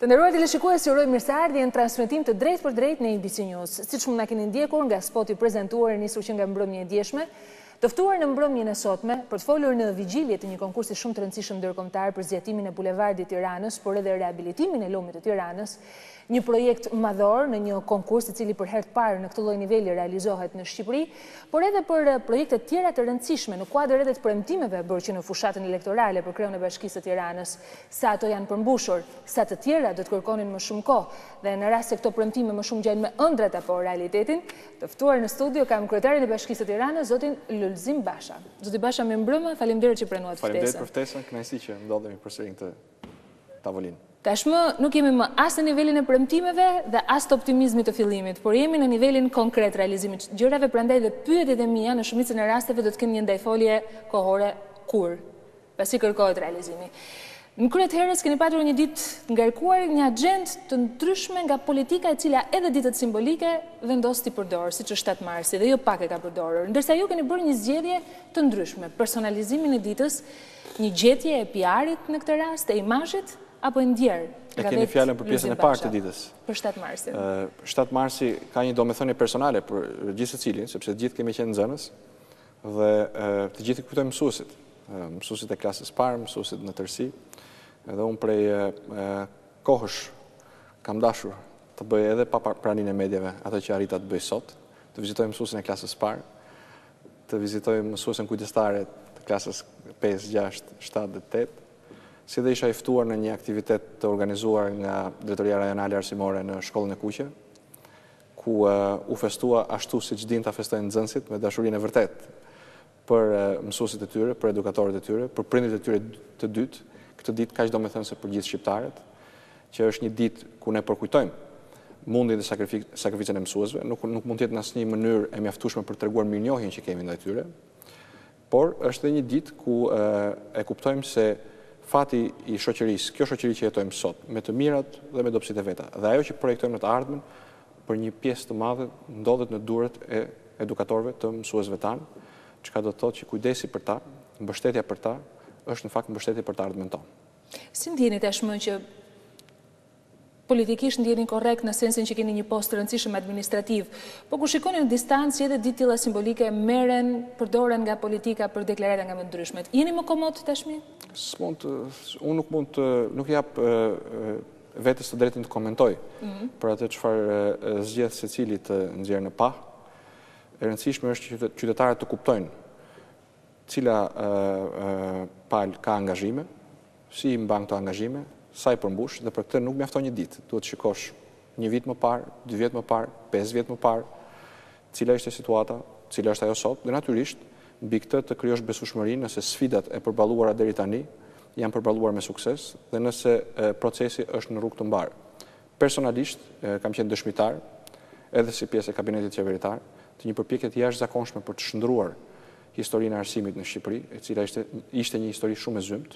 Të nderuar teleshikues, ju uroj mirëseardhje në transmetim të drejtë për drejtë në ABC News. Siç mund na keni ndjekur nga spoti prezantuar nisur që nga mbrëmja e dieshme, të ftuar në mbrëmjen e sotme për të folur në vigjilje të një konkursi shumë të rëndësishëm ndërkombëtar për zgjatimin e bulevardit Tiranës, por edhe riabilitimin e lumit të Tiranës, një projekt madhor në një konkurs i cili për herë të parë në këtë lloj niveli realizohet në Shqipëri, por edhe për projekte të tjera të rëndësishme në kuadër edhe të premtimeve bërë që në fushatën elektorale për kreun e Bashkisë së Tiranës, sa ato janë përmbushur, sa të tjera do të kërkonin më shumë kohë, dhe në rast se këto premtime më shumë gjejnë me ëndrat apo realitetin, të ftuar në studio kam kryetarin e Bashkisë së Tiranës, zotin Lulzim Basha. Zoti Basha, mirëmbrëma, faleminderit që pranuat ftesën. Faleminderit për ftesën, kënaqësi që ndodhemi përsëri në këtë tavolinë. Tashmë nuk jemi më as në nivelin e premtimeve dhe as të optimizmit të fillimit, por jemi në nivelin konkret realizimit të gjërave, prandaj dhe pyetjet e mia në shumicën e rasteve do të kenë një ndajfolje kohore kur, pasi kërkohet realizimi. Në krye të herës keni patur një ditë të ngarkuar një agjendë të ndryshme nga politika e cila edhe ditët simbolike vendos t'i përdorë, siç është 7 marsi, dhe jo pak e ka përdorur, ndërsa ju keni bërë një zgjedhje të ndryshme, personalizimin e ditës, një gjetje e PR-it në këtë rast, e imazhit, apo e ndjerë? E keni fjalën për pjesën e parë të ditës. Për 7 marsin. 7 marsi ka një domethënie personale për gjithë secilin, sepse të gjithë kemi qenë nxënës dhe të gjithë kujtojmë mësuesit. Mësuesit e klasës parë, mësuesit në tërësi. Edhe unë prej kohësh kam dashur të bëj edhe pa praninë e medjave ato që arrita të bëj sot, të vizitoj mësuesin e klasës parë, të vizitoj mësuesen kujdestare të klasës 5, 6, 7 dhe 8, si dhe isha i ftuar në një aktivitet të organizuar nga Drejtoria Rajonale Arsimore në shkollën e Kuqe, ku u festua ashtu siç din ta festojnë nxënësit, me dashurinë e vërtet për mësuesit e tyre, për edukatorët e tyre, për prindërit e tyre të dytë. Këtë ditë kaq domethënë se për gjithë shqiptarët, që është një ditë ku ne përkujtojmë mundin dhe sakrificën e mësuesve, nuk mund të jetë në asnjë mënyrë e mjaftueshme për treguar mirënjohjen që kemi ndaj tyre, por është edhe një ditë ku e kuptojmë se fati i shoqërisë, kjo shoqëri që jetojmë sot, me të mirat dhe me dobësitë e veta, dhe ajo që projektojmë në të ardhmen, për një pjesë të madhe ndodhet në duart e edukatorëve të mësuesve tanë, çka do të thotë që kujdesi për ta, mbështetja për ta, është në fakt mbështetje për të ardhmen tonë. Si ndjeni tashmë që politikisht ndjeni korrekt në sensin që keni një post të rëndësishëm administrativ, po kur shikoni në distancë edhe ditë tilla simbolike përdoren nga politika për deklarata nga më ndryshmet. Jeni më komod tashmë? Unë nuk jap vetes të drejtën të komentoj për atë çfarë zgjedh secili të nxjerrë në pa. E rëndësishme është që qytetarët të kuptojnë cila palë ka angazhime, si i mban këto angazhime, sa i përmbush, dhe për këtë nuk mjafton një ditë. Duhet shikosh një vit më parë, 2 vjet më parë, 5 vjet më parë, cila ishte situata, cila është ajo sot, dhe natyrisht mbi këtë të krijosh besueshmërinë nëse sfidat e përballuara deri tani janë përballuar me sukses dhe nëse procesi është në rrugë të mbarë. Personalisht kam qenë dëshmitar, edhe si pjesë e kabinetit qeveritar, të një përpjekje të jashtëzakonshme për të shndruar historinë e arsimit në Shqipëri, e cila ishte një histori shumë e zymt,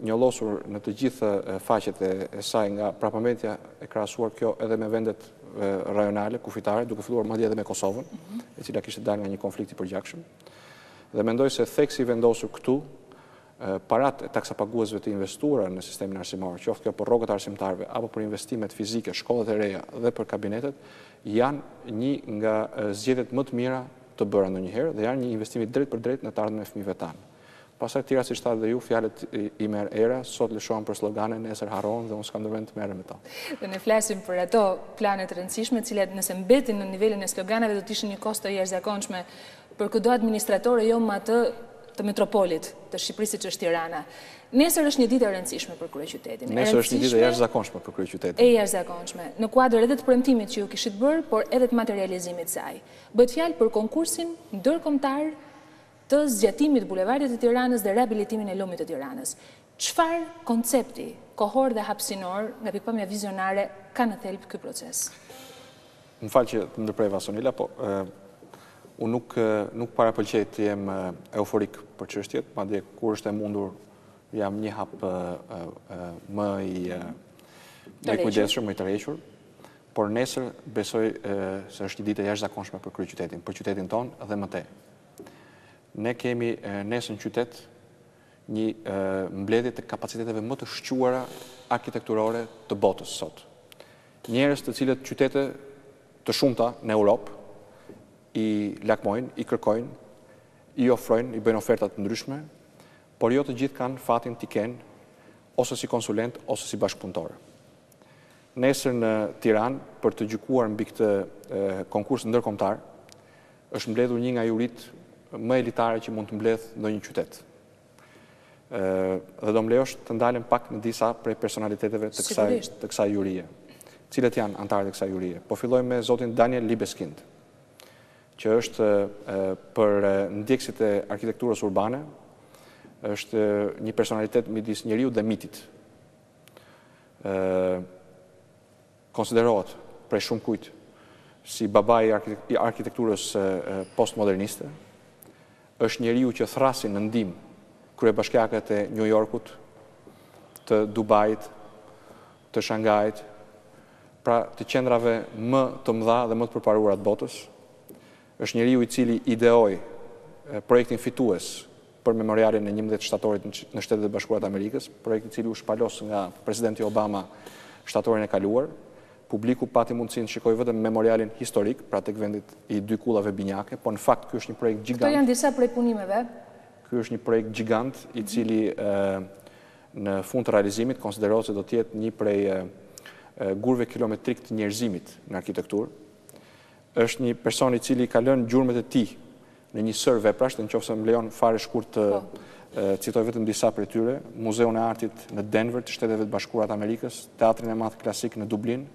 njollosur në të gjitha faqet e saj nga prapamendja e krahasuar kjo edhe me vendet rajonale, kufitare, duke filluar madje edhe me Kosovën, e cila kishte dalë nga një konflikt i përgjithshëm. Dhe mendoj se theksi i vendosur këtu, paratë e taksapaguesve të investuara në sistemin arsimor, qoftë kjo për rrogat arsimtarëve apo për investimet fizike, shkollat e reja dhe për kabinetet, janë një nga zgjedhjet më të mira të bëra ndonjëherë dhe janë një investim drejt për drejt në të ardhmen e fëmijëve tanë. Pastaj tira si shtat dhe ju, fjalët i merr era, sot lëshohen për sloganin, nesër harrohen dhe unë s'kam ndërmend të merrem me ta. Dhe ne flasim për ato plane të rëndësishme, të cilat nëse mbetin në nivelin e sloganeve do të ishin një kosto jashtëzakonshme për çdo administrator, jo më atë të metropolit të Shqipërisë siç është Tirana. Nesër është një ditë e rëndësishme për kryeqytetin. Nesër është një ditë e jashtëzakonshme për kryeqytetin. E jashtëzakonshme, në kuadër edhe të premtimit që ju kishit bërë, por edhe të materializimit të saj. Bëhet fjalë për konkursin ndërkombëtar të zgjatimit të bulevardit të Tiranës dhe riabilitimin e lumit të Tiranës. Çfarë koncepti kohor dhe hapësinor nga pikpamja vizionare ka në thelb ky proces? Më fal që të ndërprej Vasonila, po unë nuk parapëlqej të jem euforik për çështjet, madje kur është e mundur jam një hap më i kujdesshëm, më i tërhequr, por nesër besoj se është një ditë e jashtëzakonshme për kryeqytetin, për qytetin tonë dhe më tej. Ne kemi nesër në qytet një mbledhje të kapaciteteve më të shquara arkitekturore të botës sot. Njerëz të cilët qytete të shumta në Europë i lakmojnë, i kërkojnë, i ofrojnë, i bëjnë oferta të ndryshme, por jo të gjithë kanë fatin t'i kenë ose si konsulent ose si bashkëpunëtor. Nesër në Tiranë, për të gjykuar mbi këtë konkurs ndërkombëtar, është mbledhur një nga juritë më elitare që mund të mbledh ndonjë qytet. Dhe do më lejosh të ndalem pak në disa prej personaliteteve të kësaj jurie, cilët janë antarët e kësaj jurie. Po filloj me zotin Daniel Libeskind, që është për ndjekësit e arkitekturës urbane, është një personalitet midis njeriu dhe mitit. Konsiderohet prej shumë kujt si babai i arkitekturës postmoderniste. Është njeriu që thrasin në ndihmë kryebashkiakët e New Yorkut, të Dubait, të Shangajit, pra të qendrave më të mëdha dhe më të përparuara të botës. Është njeriu i cili ideoi projektin fitues për memorialin e 11 shtatorit në Shtetet e Bashkuara të Amerikës, projekt i cili u shpalos nga presidenti Obama shtatorin e kaluar. Publiku pati mundësinë të shikojë vetëm memorialin historik, pra tek vendit i dy kullave binjake, po në fakt ky është një projekt gjigant. Këto janë disa prej punimeve. Ky është një projekt gjigant i cili në fund të realizimit konsiderohet se do të jetë një prej gurve kilometrik të njerëzimit në arkitekturë. Është një person i cili ka lënë gjurmët e tij në një sër veprash, nëse më lejon fare shkurt të citoj vetëm disa prej tyre: Muzeun e Artit në Denver të Shteteve të Bashkuara të Amerikës, Teatrin e Madh Klasik në Dublin,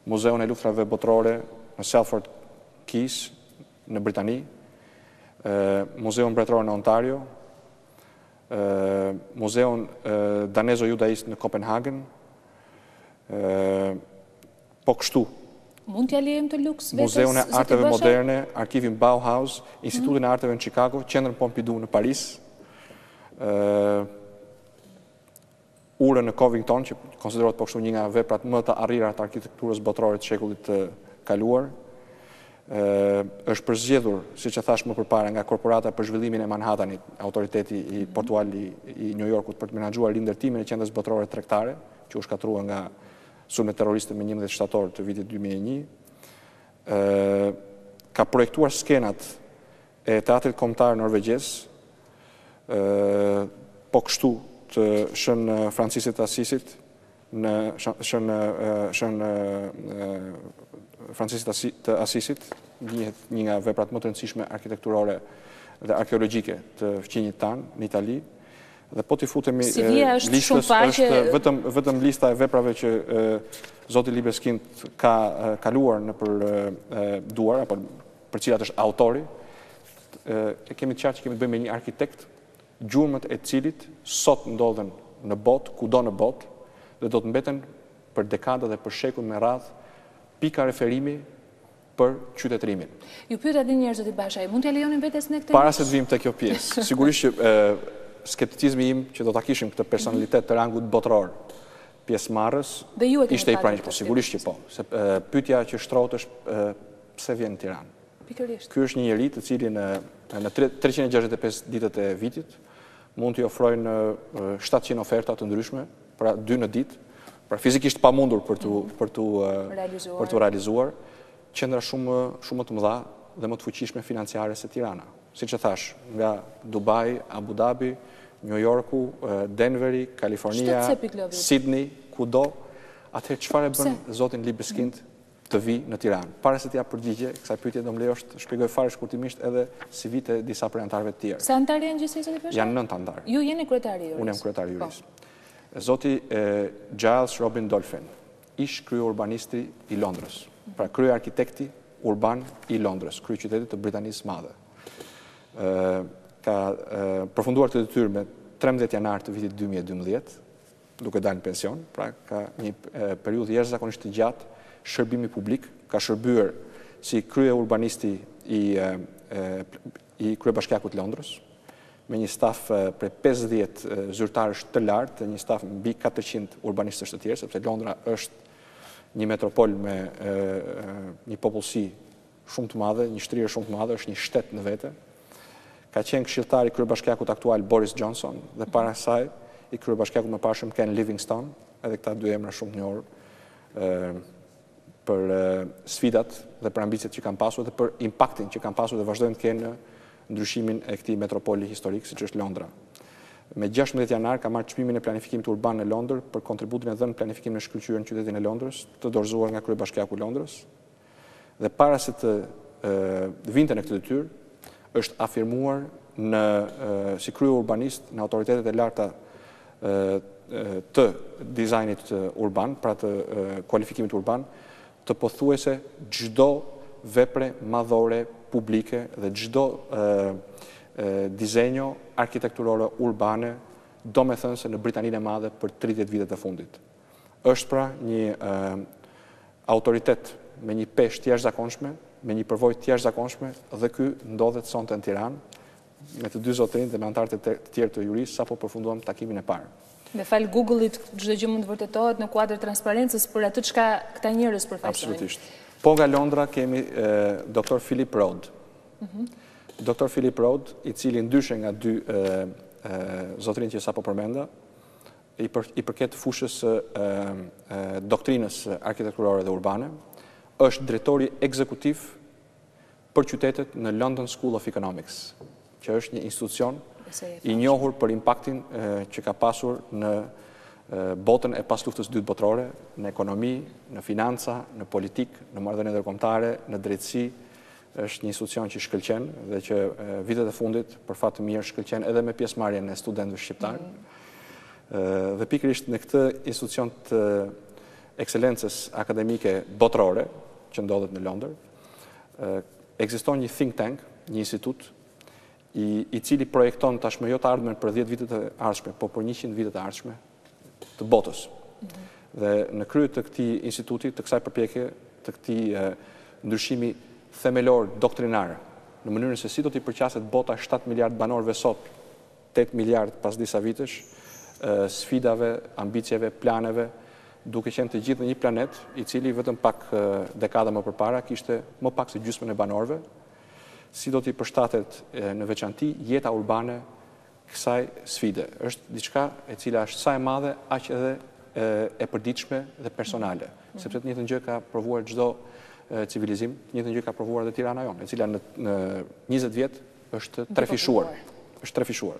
Muzeun e Luftrave Botërore në Salford Keys në Britani, Muzeun Mbretëror në Ontario, Muzeun Danezo-Judaist në Kopenhagen, po kështu. Mund t'ja lejmë të luks vetës? Muzeun e Arteve Moderne, Arkivin Bauhaus, Institutin e Arteve në Chicago, Qendrën Pompidou në Paris, Urën në Covington, që konsiderohet po kështu një nga veprat më të arritura të arkitekturës botërore të shekullit të kaluar. Është përzgjedhur, siç e thash më përpara, nga korporata për zhvillimin e Manhattanit, autoriteti i portual i New Yorkut, për të menaxhuar rindërtimin e qendrës botërore tregtare, që u shkatrua nga sulmet terroriste me 11 shtator të vitit 2001. Ka projektuar skenat e teatrit kombëtar norvegjez, po kështu të Shën Francisit të Asisit, në Shën Francisit të Asisit, një nga veprat më të rëndësishme arkitekturore dhe arkeologjike të fqinjit tanë në Itali. Dhe po t'i futemi listës, është vetëm lista e veprave që zoti Libeskind ka kaluar në për duar, apo për cilat është autori. E kemi të qartë që kemi të bëjmë me një arkitekt, gjurmët e cilit sot ndodhen në botë, kudo në botë, dhe do të mbeten për dekada dhe për shekuj me radhë pika referimi për qytetërimin. Ju pyeta dhe njerëz zoti Basha, mund t'ja lejonin vetes në këtë? Para se të vim te kjo pjesë, sigurisht që skepticizmi im që do ta kishim këtë personalitet të rangut botëror pjesëmarrës ishte i pranishëm, po sigurisht që po. Se pyetja që shtrohet është pse vjen në Tiranë. Pikërisht. Ky është një njeri të cili në 365 ditët e vitit mund t'i ofrojnë 700 oferta të ndryshme, pra 2 në ditë, pra fizikisht pamundur për t'u realizuar, qendra shumë të mëdha dhe më të fuqishme financiare se Tirana. Siç e thash, nga Dubai, Abu Dhabi, New Yorku, Denveri, Kalifornia, Sydney, kudo, atëherë çfarë bën zotin Libeskind të vi në Tiranë? Para se t'ja përgjigje, kësaj pyetje do më lejosh të shpjegoj fare shkurtimisht edhe si vite disa prej antarëve të tjerë. Sa antarë janë gjithsej zoti Basha? Janë 9 antarë. Ju jeni kryetari i juris? Unë jam kryetari i juris. Zoti Giles Robin Dolphin, ish krye urbanisti i Londrës, pra krye arkitekti urban i Londrës, krye qytetit të Britanisë Madhe. Ka përfunduar të detyrë me 13 janar të vitit 2012, duke dalë në pension, pra ka një periudhë jashtëzakonisht të gjatë shërbimi publik, ka shërbyer si krye urbanisti i kryebashkiakut të Londrës, me një staf prej 50 zyrtarësh të lartë, një staf mbi 400 urbanistësh të tjerë, sepse Londra është një metropol me një popullsi shumë të madhe, një shtrirë shumë të madhe, është një shtet në vete. Ka qenë këshilltar i kryebashkiakut aktual Boris Johnson dhe para saj i kryebashkiakut më parshëm Ken Livingstone, edhe këta dy emra shumë të njohur për sfidat dhe për ambicet që kanë pasur dhe për impaktin që kanë pasur dhe vazhdojnë të kenë në ndryshimin e këtij metropoli historik siç është Londra. Me 16 janar ka marrë çmimin e planifikimit urban në Londër për kontributin e dhënë në planifikimin e shkëlqyer në qytetin e Londrës, të dorëzuar nga Kryebashkiaku i Londrës. Dhe para se të vinte në këtë detyrë, është afirmuar si krye urbanist në autoritetet e larta të dizajnit urban, pra të kualifikimit urban, të pothuajse çdo vepre madhore publike dhe çdo dizenjo arkitekturore urbane, domethënë se në Britaninë e Madhe për 30 vitet e fundit. Është pra një autoritet me një peshë të jashtëzakonshme, me një përvojë të jashtëzakonshme dhe ky ndodhet sonte në Tiranë me të dy zotërinj dhe me anëtarët e tjerë të jurisë sapo përfunduam takimin e parë. Me fal Google-it çdo gjë mund të vërtetohet në kuadër transparencës për atë çka këta njerëz përfaqësojnë. Absolutisht. Po nga Londra kemi doktor Philip Road. Doktor Philip Road, i cili ndryshe nga dy zotërinj që sapo përmenda, i përket fushës doktrinës arkitekturore dhe urbane, është drejtori ekzekutiv për qytetet në London School of Economics, që është një institucion i njohur për impaktin që ka pasur në botën e pas luftës dytë botërore, në ekonomi, në financa, në politik, në marrëdhënie ndërkombëtare, në drejtësi. Është një institucion që shkëlqen dhe që vitet e fundit, për fat të mirë, shkëlqen edhe me pjesëmarrjen e studentëve shqiptar. Dhe pikërisht në këtë institucion të ekselencës akademike botërore, që ndodhet në Londër, ekziston një think tank, një institut, i cili projekton tashmë jo të ardhmen për 10 vitet e ardhshme, po për 100 vitet e ardhshme të botës. Dhe në krye të këtij instituti, të kësaj përpjekje, të këtij ndryshimi themelor doktrinar, në mënyrën se si do t'i përqaset bota 7 miliard banorëve sot, 8 miliard pas disa vitesh, sfidave, ambicjeve, planeve, duke qenë të gjithë në një planet, i cili vetëm pak dekada më përpara kishte më pak se gjysmën e banorëve, si do t'i përshtatet në veçanti jeta urbane kësaj sfide. Është diçka e cila është sa e madhe, aq edhe e përditshme dhe personale, sepse të njëjtën gjë ka provuar çdo civilizim, të njëjtën gjë ka provuar edhe Tirana jonë, e cila në 20 vjet është trefishuar. Është trefishuar.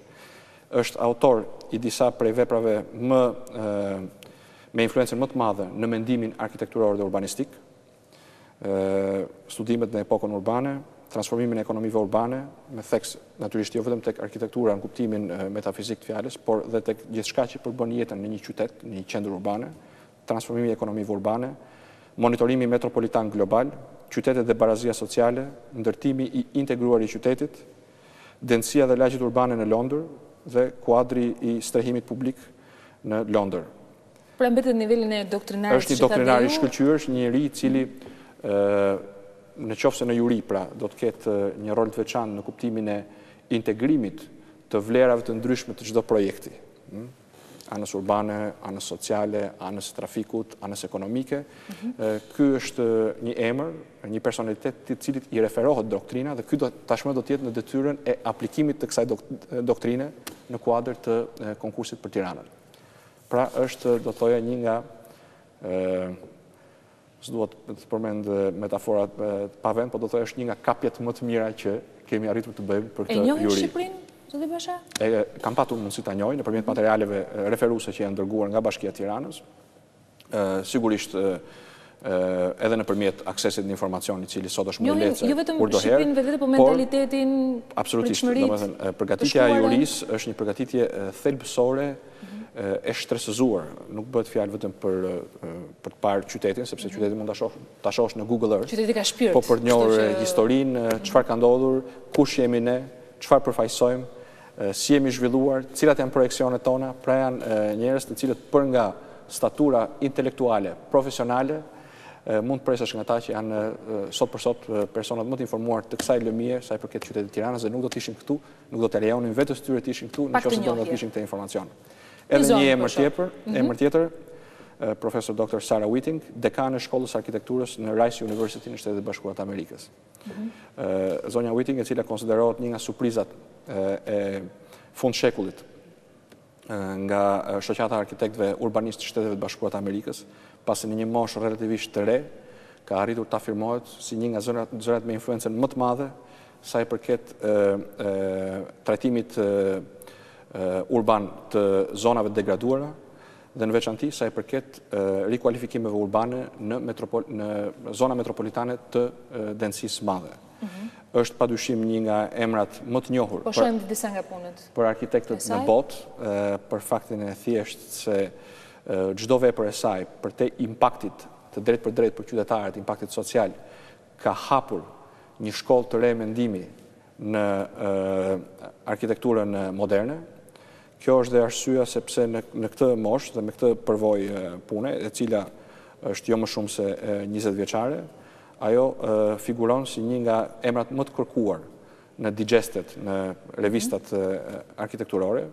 Është autor i disa prej veprave me influencën më të madhe në mendimin arkitekturor dhe urbanistik, studimet në epokën urbane, transformimin e ekonomive urbane, me theks natyrisht jo vetëm tek arkitektura në kuptimin metafizik të fjalës, por dhe tek gjithçka që përbën jetën në një qytet, në një qendër urbane, transformimi i ekonomive urbane, monitorimi metropolitan global, qytetet dhe barazia sociale, ndërtimi i integruar i qytetit, densësia dhe lagjet urbane në Londër dhe kuadri i strehimit publik në Londër. Pra mbetet në nivelin e doktrinarit. Është një doktrinar i shkëlqyer, është një njeri i cili në qoftë se në juri, pra, do të ketë një rol të veçantë në kuptimin e integrimit të vlerave të ndryshme të çdo projekti. Anës urbane, anës sociale, anës trafikut, anës ekonomike. Ky është një emër, një personalitet të cilit i referohet doktrina dhe ky tashmë do të jetë në detyrën e aplikimit të kësaj doktrine në kuadër të konkursit për Tiranën. Pra është, do thoja, një nga s'duhet të përmend metaforat pa vend, po do të thoya është një nga kapjet më të mira që kemi arritur të bëjmë për këtë juri. E njohin Shqipërinë, zoti Basha? Kam patur mundësi ta njoh nëpërmjet materialeve referuese që janë dërguar nga Bashkia e Tiranës. Sigurisht edhe nëpërmjet aksesit në informacion i cili sot është më lehtë. Jo vetëm Shqipërinë vetë, po mentalitetin. Absolutisht, domethënë përgatitja e jurisë është një përgatitje thelbësore e shtresëzuar. Nuk bëhet fjalë vetëm për të parë qytetin, sepse qytetin mund ta shohësh në Google Earth. Qyteti ka shpirt. Po për të njohur historinë, çfarë ka ndodhur, kush jemi ne, çfarë përfaqësojmë, si jemi zhvilluar, cilat janë projeksionet tona, pra janë njerëz të cilët për nga statura intelektuale, profesionale, mund të presesh nga ata që janë sot për sot personat më të informuar të kësaj lëmie sa i përket qytetit Tiranës dhe nuk do të ishin këtu, nuk do të lejonin vetes tyre të ishin këtu nëse do të kishin këtë informacion. Edhe një emër tjetër, profesor Dr. Sarah Whiting, dekane e shkollës arkitekturës në Rice University në Shtetet e Bashkuara të Amerikës. Zonja Whiting, e cila konsiderohet një nga surprizat e fund shekullit nga shoqata arkitektëve urbanistë të Shteteve të Bashkuara të Amerikës, pasi në një moshë relativisht të re, ka arritur të afirmohet si një nga zërat me influencën më të madhe sa i përket trajtimit urban të zonave të degraduara dhe në veçanti sa i përket rikualifikimeve urbane në zona metropolitane të densisë madhe. Është padyshim një nga emrat më të njohur për arkitektët në botë, për faktin e thjeshtë se çdo vepër e saj për te impaktit të drejt për drejt për qytetarët, impaktit social, ka hapur një shkollë të re mendimi në arkitekturën moderne. Kjo është dhe arsyeja sepse në këtë moshë dhe me këtë përvojë pune, e cila është jo më shumë se 20 vjeçare, ajo figuron si një nga emrat më të kërkuar në digestet, në revistat arkitekturore,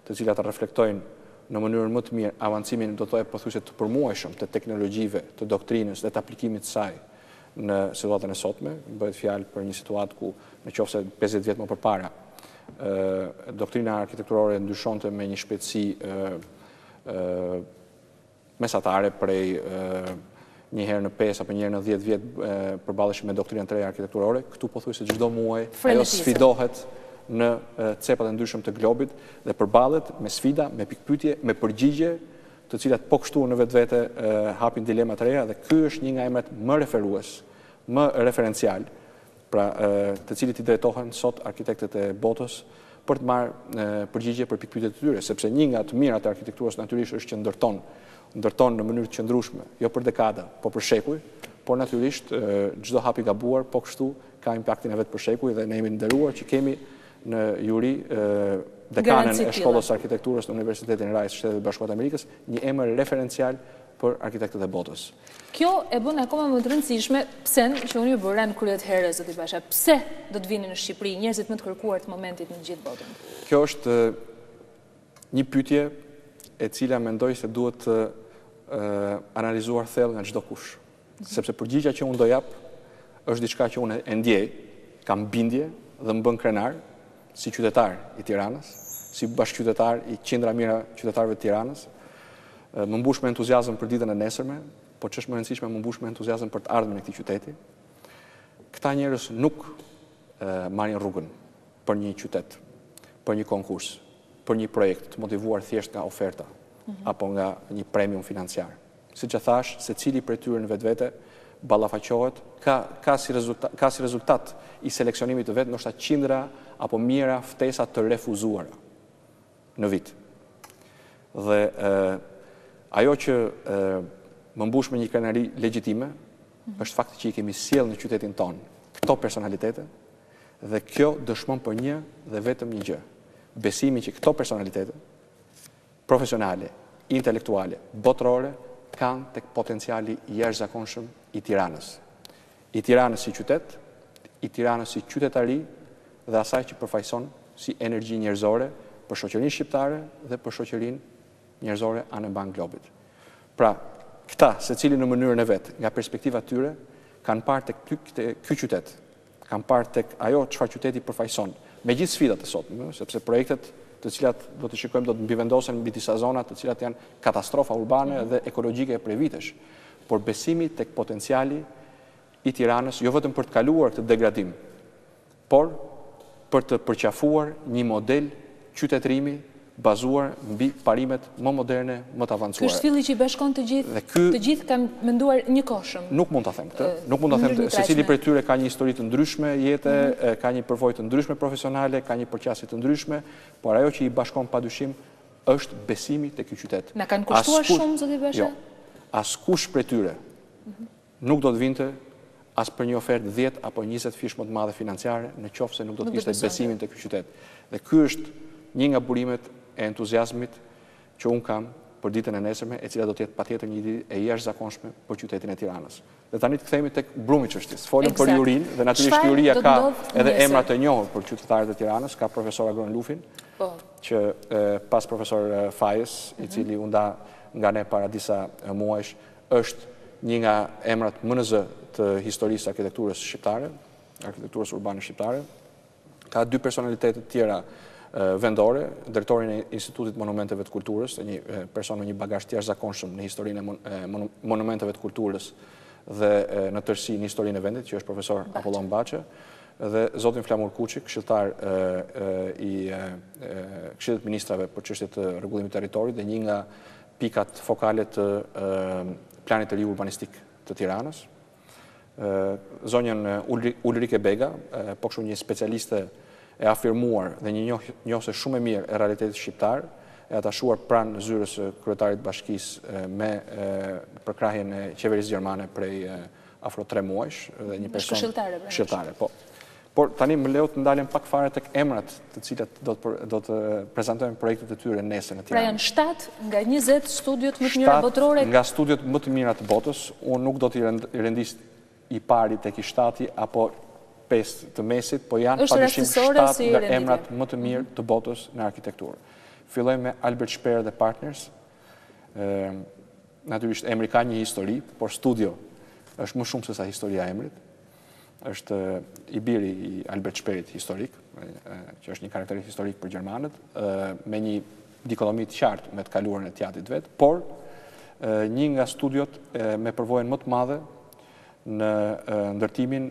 të cilat reflektojnë në mënyrën më të mirë avancimin do të thojë pothuajse të përmuajshëm të teknologjive, të doktrinës dhe të aplikimit të saj në situatën e sotme. Bëhet fjalë për një situatë ku nëse 50 vjet më përpara doktrina arkitekturore ndryshonte me një shpejtësi mesatare prej një herë në 5 apo një herë në 10 vjet përballeshëm me doktrinën të re arkitekturore, këtu pothuajse çdo muaj ajo sfidohet në cepat e ndryshëm të globit dhe përballet me sfida, me pikpyetje, me përgjigje, të cilat po kështu në vetvete hapin dilema të reja dhe ky është një nga emrat më referues, më referencial, pra të cilit i drejtohen sot arkitektët e botës për të marrë përgjigje për pikpyetjet e tyre, sepse një nga të mirat e arkitekturës natyrisht është që ndërton në mënyrë të qëndrueshme, jo për dekada, po për shekuj, por natyrisht çdo hap i gabuar po kështu ka impaktin e vet për shekuj dhe ne jemi nderuar që kemi në juri dekanën e shkollës arkitekturës në Universitetin Rice të Shtetit Bashkuar të Amerikës, një emër referencial për arkitektët e botës. Kjo e bën akoma më të rëndësishme pse që unë ju bëra në krye të herës, zoti Basha, pse do të vinin në Shqipëri njerëzit më të kërkuar të momentit në gjithë botën? Kjo është një pyetje e cila mendoj se duhet të analizuar thellë nga çdo kush. Sepse përgjigja që unë do jap është diçka që unë e ndjej, kam bindje dhe më bën krenar si qytetar i Tiranës, si bashkëqytetar i qindra mira qytetarëve të Tiranës. Më mbush me entuziazëm për ditën e nesërme, por ç'është më e rëndësishme më mbush me entuziazëm për të ardhmen e këtij qyteti. Këta njerëz nuk marrin rrugën për një qytet, për një konkurs, për një projekt të motivuar thjesht nga oferta apo nga një premium financiar. Siç e thash, secili prej tyre në vetvete ballafaqohet, ka si rezultat i seleksionimit të vet ndoshta qindra apo mijëra ftesa të refuzuara në vit. Dhe ajo që më mbush me një krenari legjitime është fakti që i kemi sjellë në qytetin ton këto personalitete dhe kjo dëshmon për një dhe vetëm një gjë. Besimi që këto personalitete profesionale, intelektuale, botërore kanë tek potenciali i jashtëzakonshëm i Tiranës. I Tiranës si qytet, i Tiranës si qytetari dhe asaj që përfaqëson si energji njerëzore për shoqërinë shqiptare dhe për shoqërinë njerëzore anë mban globit. Pra, këta, secili në mënyrën e vet, nga perspektiva tyre, kanë parë tek ky qytet, kanë parë tek ajo çfarë qyteti përfaqëson, me gjithë sfidat e sotme, sepse projektet të cilat do të shikojmë do të mbivendosen mbi disa zona të cilat janë katastrofa urbane dhe ekologjike prej vitesh, por besimi tek potenciali i Tiranës, jo vetëm për të kaluar këtë degradim, por për të përqafuar një model qytetërimi bazuar mbi parimet më moderne, më të avancuara. Ky është filli që i bashkon të gjithë, të gjithë kanë menduar njëkohshëm. Nuk mund ta them këtë. Nuk mund ta them, secili prej tyre ka një histori të ndryshme jete, ka një përvojë të ndryshme profesionale, ka një përqasje të ndryshme, por ajo që i bashkon padyshim është besimi tek ky qytet. Na kanë kushtuar shumë, zoti Basha? Jo. Askush prej tyre nuk do të vinte as për një ofertë 10 apo 20 fish më të madhe financiare, nëse nuk do të kishte besimin tek ky qytet. Dhe ky është një nga burimet e entuziazmit që unë kam për ditën e nesërme, e cila do të jetë patjetër një ditë e jashtëzakonshme për qytetin e Tiranës. Dhe tani të kthehemi tek brumi i çështjes. Folëm për jurinë dhe natyrisht juria ka edhe emra të njohur për qytetarët e Tiranës, ka profesor Agron Lufin, që pas profesor Fajës, i cili u nda nga ne para disa muajsh, është një nga emrat më në zë të historisë arkitekturës shqiptare, arkitekturës urbane shqiptare. Ka dy personalitetet tjera vendore, drejtorin e Institutit Monumenteve të Kulturës, një person me një bagazh të jashtëzakonshëm në historinë e monumenteve të kulturës dhe në tërësi në historinë e vendit, që është profesor Apollon Basha, dhe zotin Flamur Kuçi, këshilltar i Këshillit Ministrave për çështjet të rregullimit të territorit dhe një nga pikat fokale të planit të ri urbanistik të Tiranës. Zonjën Ulrike Bega, po kështu një specialiste e afirmuar dhe një njohëse shumë e mirë e realitetit shqiptar, e atashuar pranë zyrës kryetarit bashkisë me përkrahjen e qeverisë gjermane prej afro 3 muajsh dhe një person këshilltare. Por tani më leo të ndalem pak fare tek emrat të cilat do të prezantojnë projektet e tyre nesër në Tiranë. Pra janë 7 nga 20 studiot më të mira botërore. Nga studiot më të mira të botës, unë nuk do t'i rendis i pari tek i 7 apo 5 të mesit, po janë padyshim 7 nga emrat më të mirë të botës në arkitekturë. Fillojmë me Albert Speer dhe Partners. Natyrisht emri ka një histori, por studio është më shumë se sa historia e emrit. Është i biri i Albert Speerit historik, që është një karakter historik për gjermanët, me një dikotomi të qartë me të kaluarën e teatrit vet, por një nga studiot me përvojën më të madhe në ndërtimin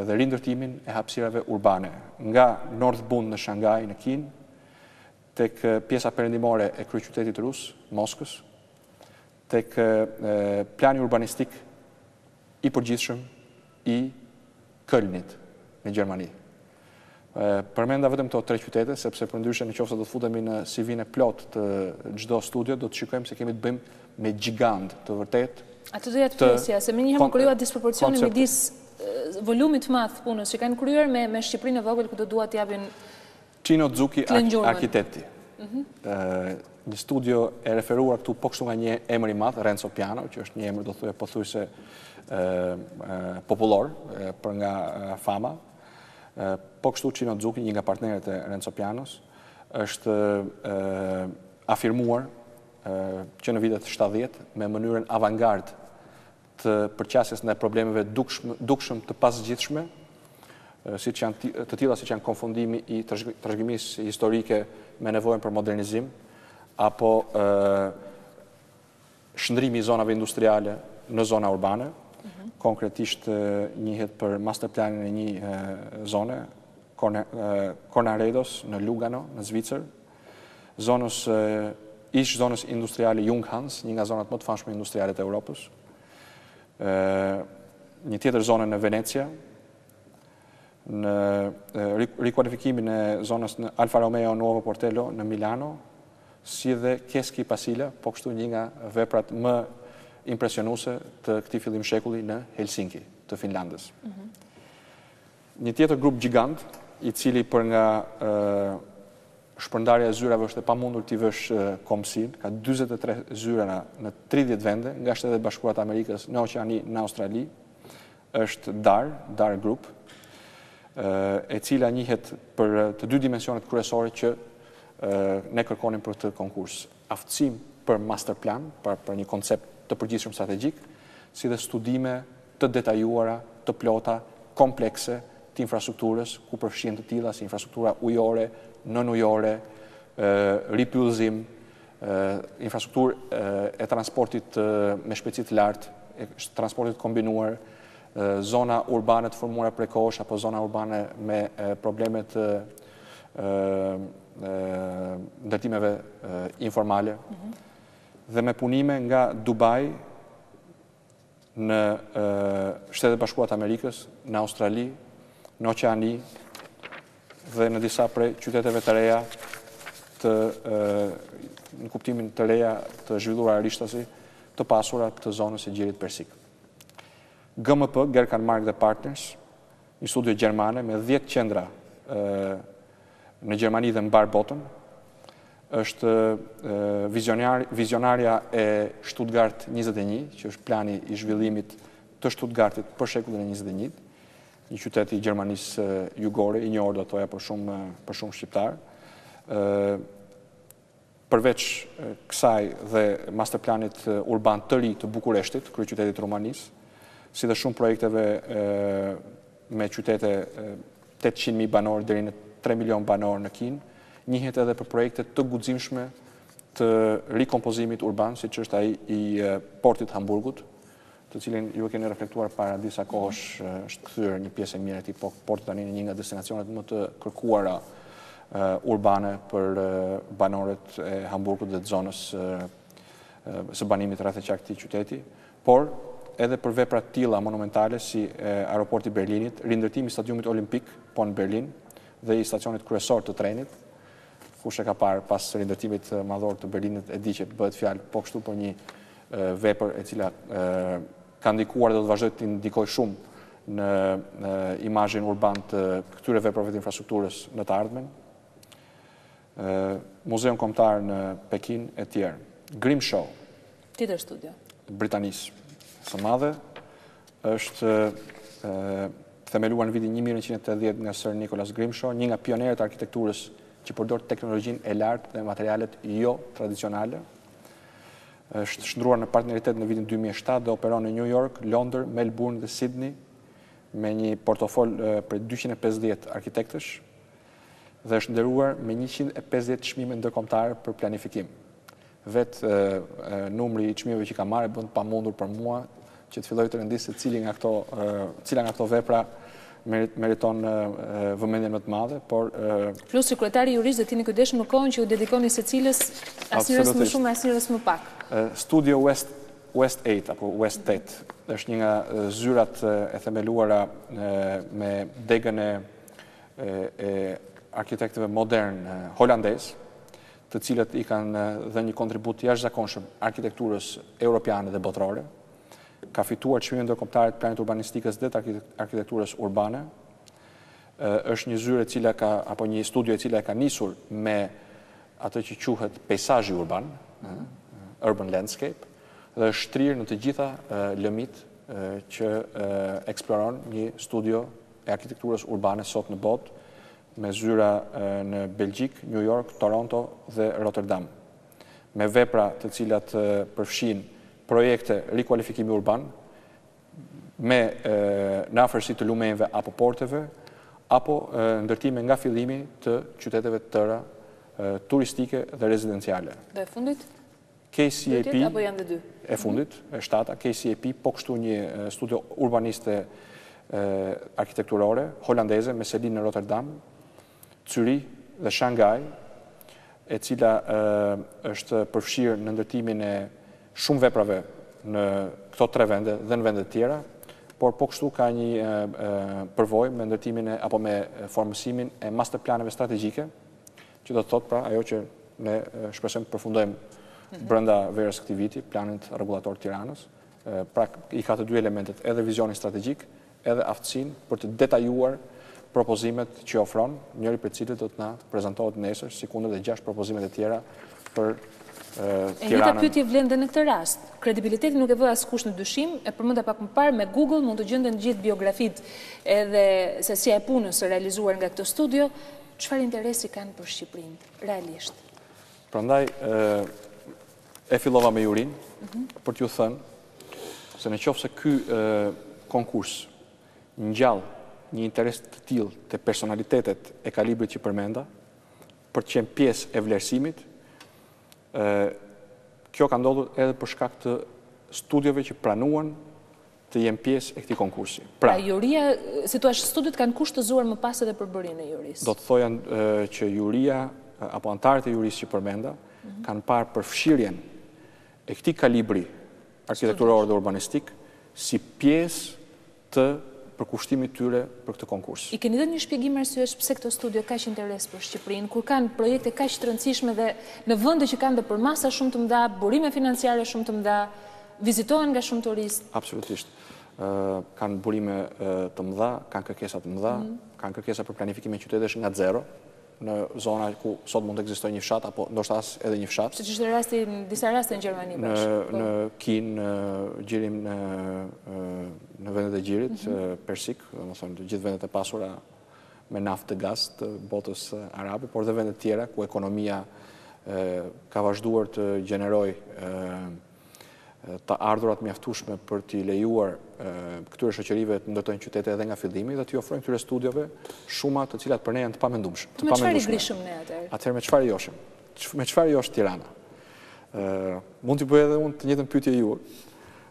dhe rindërtimin e hapësirave urbane, nga North Bund në Shanghai në Kinë, tek pjesa perëndimore e kryeqytetit rus, Moskës, tek plani urbanistik i përgjithshëm i Kölnit në Gjermani. Përmenda vetëm këto 3 qytete, sepse përndryshe në qoftë se do të futemi në CV-n e plot të çdo studio, do të shikojmë se kemi të bëjmë me gjigant të vërtet. Atë doja të pyesja, se menjëherë më kryeja disproporcioni midis volumit të madh të punës që kanë kryer me Shqipërinë e vogël ku do duat t'japin Cino Zuki, arkitekti. Një studio e referuar këtu po kështu nga një emër i madh, Renzo Piano, që është një emër do thuaj pothuajse popullor për nga fama. Po kështu Cino Zuki, një nga partnerët e Renzo Pianos, është afirmuar që në vitet 70 me mënyrën avangard të përqasjes ndaj problemeve dukshëm të pasgjithshme, të tilla siç janë konfundimi i trashëgimisë historike me nevojën për modernizim, apo shndrimi i zonave industriale në zona urbane, konkretisht njihet për masterplanin e një zone, Cornaredos në Lugano, në Zvicër, ish zonës industriale Junghans, një nga zonat më të famshme industriale të Europës, një tjetër zone në Venecia, në rikualifikimin e zonës në Alfa Romeo Nuovo Portello në Milano, si dhe Keski Pasila, po kështu një nga veprat më impresionuese të këtij fillim shekulli në Helsinki, të Finlandës. Një tjetër grup gjigant, i cili për nga shpërndarja e zyrave është e pamundur t'i vësh komësin, ka 43 zyra në 30 vende, nga Shtetet Bashkuara të Amerikës, në Oqeani, në Australi, është DAR Group, e cila njihet për të 2 dimensionet kryesore që ne kërkonim për këtë konkurs. Aftësim për master plan, për një koncept të përgjithshëm strategjik, si dhe studime të detajuara, të plota, komplekse të infrastrukturës, ku përfshihen të tilla si infrastruktura ujore, nën-ujore, ripyllëzim, infrastrukturë e transportit me shpejtësi të lartë, transportit kombinuar, zona urbane të formuara prekosh apo zona urbane me probleme të ndërtimeve informale, dhe me punime nga Dubai, në Shtetet Bashkuara të Amerikës, në Australi, në Oqeani dhe në disa prej qyteteve të reja në kuptimin të reja të zhvilluara rishtasi të pasura të zonës së Gjirit Persik. GMP, Gerkan Mark dhe Partners, një studio gjermane me 10 qendra në Gjermani dhe mbar botën, është vizionarja e Stuttgart 21, që është plani i zhvillimit të Stuttgartit për shekullin e 21, një qytet i Gjermanisë jugore, i njohur do thoja për shumë shqiptar. Përveç kësaj dhe masterplanit urban të ri të Bukureshtit, kryeqytetit Rumanisë, si dhe shumë projekteve me qytete 800.000 banor deri në 3 milion banor në Kinë, njihet edhe për projekte të guximshme të rikompozimit urban, siç është ai i portit të Hamburgut, të cilin ju e keni reflektuar para disa kohësh, është kthyer një pjesë e mirë e këtij porti tani në një nga destinacionet më të kërkuara urbane për banorët e Hamburgut dhe të zonës së banimit rreth e qartë këtij qyteti, por edhe për vepra të tilla monumentale si aeroporti i Berlinit, rindërtimi i stadiumit olimpik po në Berlin dhe i stacionit kryesor të trenit. Kush e ka parë pas rindërtimit madhor të Berlinit e di që bëhet fjalë po kështu për një vepër e cila ka ndikuar dhe do të vazhdojë të ndikojë shumë në imazhin urban të këtyre veprave të infrastrukturës në të ardhmen. Muzeun Kombëtar në Pekin e tjerë. Grimshaw. Tjetër studio. Britanisë së madhe është themeluar në vitin 1980 nga Sir Nicholas Grimshaw, një nga pionerët e arkitekturës që përdor teknologjinë e lartë dhe materialet jo tradicionale. Është shndruar në partneritet në vitin 2007 dhe operon në New York, Londër, Melbourne dhe Sydney me një portofol për 250 arkitektësh dhe është nderuar me 150 çmime ndërkombëtare për planifikim. Vetë numri i çmimeve që ka marrë bën pamundur për mua që të filloj të rendis se cila nga këto vepra meriton vëmendjen më të madhe, por plus sekretari jurist dhe tini kujdesshëm në kohën që u dedikoni secilës, asnjërs më shumë, asnjërs më pak. Studio West 8 apo West 8 është një nga zyrat e themeluara me degën e arkitektëve modern holandez, të cilët i kanë dhënë një kontribut jashtëzakonshëm arkitekturës europiane dhe botërore. Ka fituar çmimin ndërkombëtar të planit urbanistikës dhe të arkitekturës urbane. Është një zyrë e cila apo një studio e cila e ka nisur me atë që quhet peizazhi urban, urban landscape, dhe është shtrirë në të gjitha lëmit që eksploron një studio e arkitekturës urbane sot në botë, me zyra në Belgjik, New York, Toronto dhe Rotterdam, me vepra të cilat përfshin projekte rikualifikimi urban me në afërsi të lumenjve apo porteve, apo ndërtime nga fillimi të qyteteve të tëra turistike dhe rezidenciale. Dhe fundit? KCAP, apo janë dhe dy? E fundit, e shtata, KCAP, po kështu një studio urbaniste arkitekturore, holandeze, me selin në Rotterdam, Zürich dhe Shanghai, e cila është përfshirë në ndërtimin e shumë veprave në këto 3 vende dhe në vendet tjera, por po kështu ka një përvojë me ndërtimin apo me formësimin e masterplaneve strategjike, që do të thotë pra ajo që ne shpresojmë të përfundojmë brenda verës këtij viti, planin rregullator të Tiranës. Pra i ka të dy elementet, edhe vizionin strategjik, edhe aftësinë për të detajuar propozimet që ofron, njëri për cilët do të na prezantohet nesër, sikundër dhe 6 propozimet e tjera për E njëta pyetje vlen dhe në këtë rast. Kredibiliteti nuk e vë askush në dyshim, e përmenda pak më parë me Google mund të gjenden gjithë biografitë edhe se si e punës së realizuar nga këtë studio, çfarë interesi kanë për Shqipërinë realisht? Prandaj e fillova me Jurin për t'ju thënë se nëse ky konkurs ngjall një interes të tillë te personalitetet e kalibrit që përmenda, për të qenë pjesë e vlerësimit, kjo ka ndodhur edhe për shkak të studiove që pranuan të jenë pjesë e këtij konkursi. Pra juria, si thua, studiot kanë kushtëzuar më pas edhe përbërjen e jurisë. Do të thoja që juria apo antarët e jurisë që përmenda kanë parë përfshirjen e këtij kalibri arkitekturor dhe urbanistik si pjesë të përkushtimit tyre për këtë konkurs. I keni dhënë një shpjegim arsyesh pse këto studio kaq interes për Shqipërinë, kur kanë projekte kaq të rëndësishme dhe në vende që kanë dhe për masa shumë të mëdha, burime financiare shumë të mëdha, vizitohen nga shumë turistë? Absolutisht. Kanë burime të mëdha, kanë kërkesa të mëdha, kanë kërkesa për planifikimin e qytetësh nga zero, në zona ku sot mund të ekzistojë një fshat apo ndoshta as edhe një fshat. Siç është rasti në disa raste në Gjermani bashkë. Në Kinë, në Gjirim, në vendet e Gjirit, Persik, domethënë të gjithë vendet e pasura me naftë të gaz të botës arabe, por dhe vendet tjera ku ekonomia ka vazhduar të gjenerojë të ardhurat mjaftueshme për t'i lejuar këtyre shoqërive të ndërtojnë qytete edhe nga fillimi dhe t'i ofrojnë këtyre studiove shuma të cilat për ne janë të pamendumshme. Me çfarë i grishëm ne atëherë? Atëherë me çfarë joshim? Me çfarë josh Tirana? Mund t'i bëj edhe unë të njëjtën pyetje ju.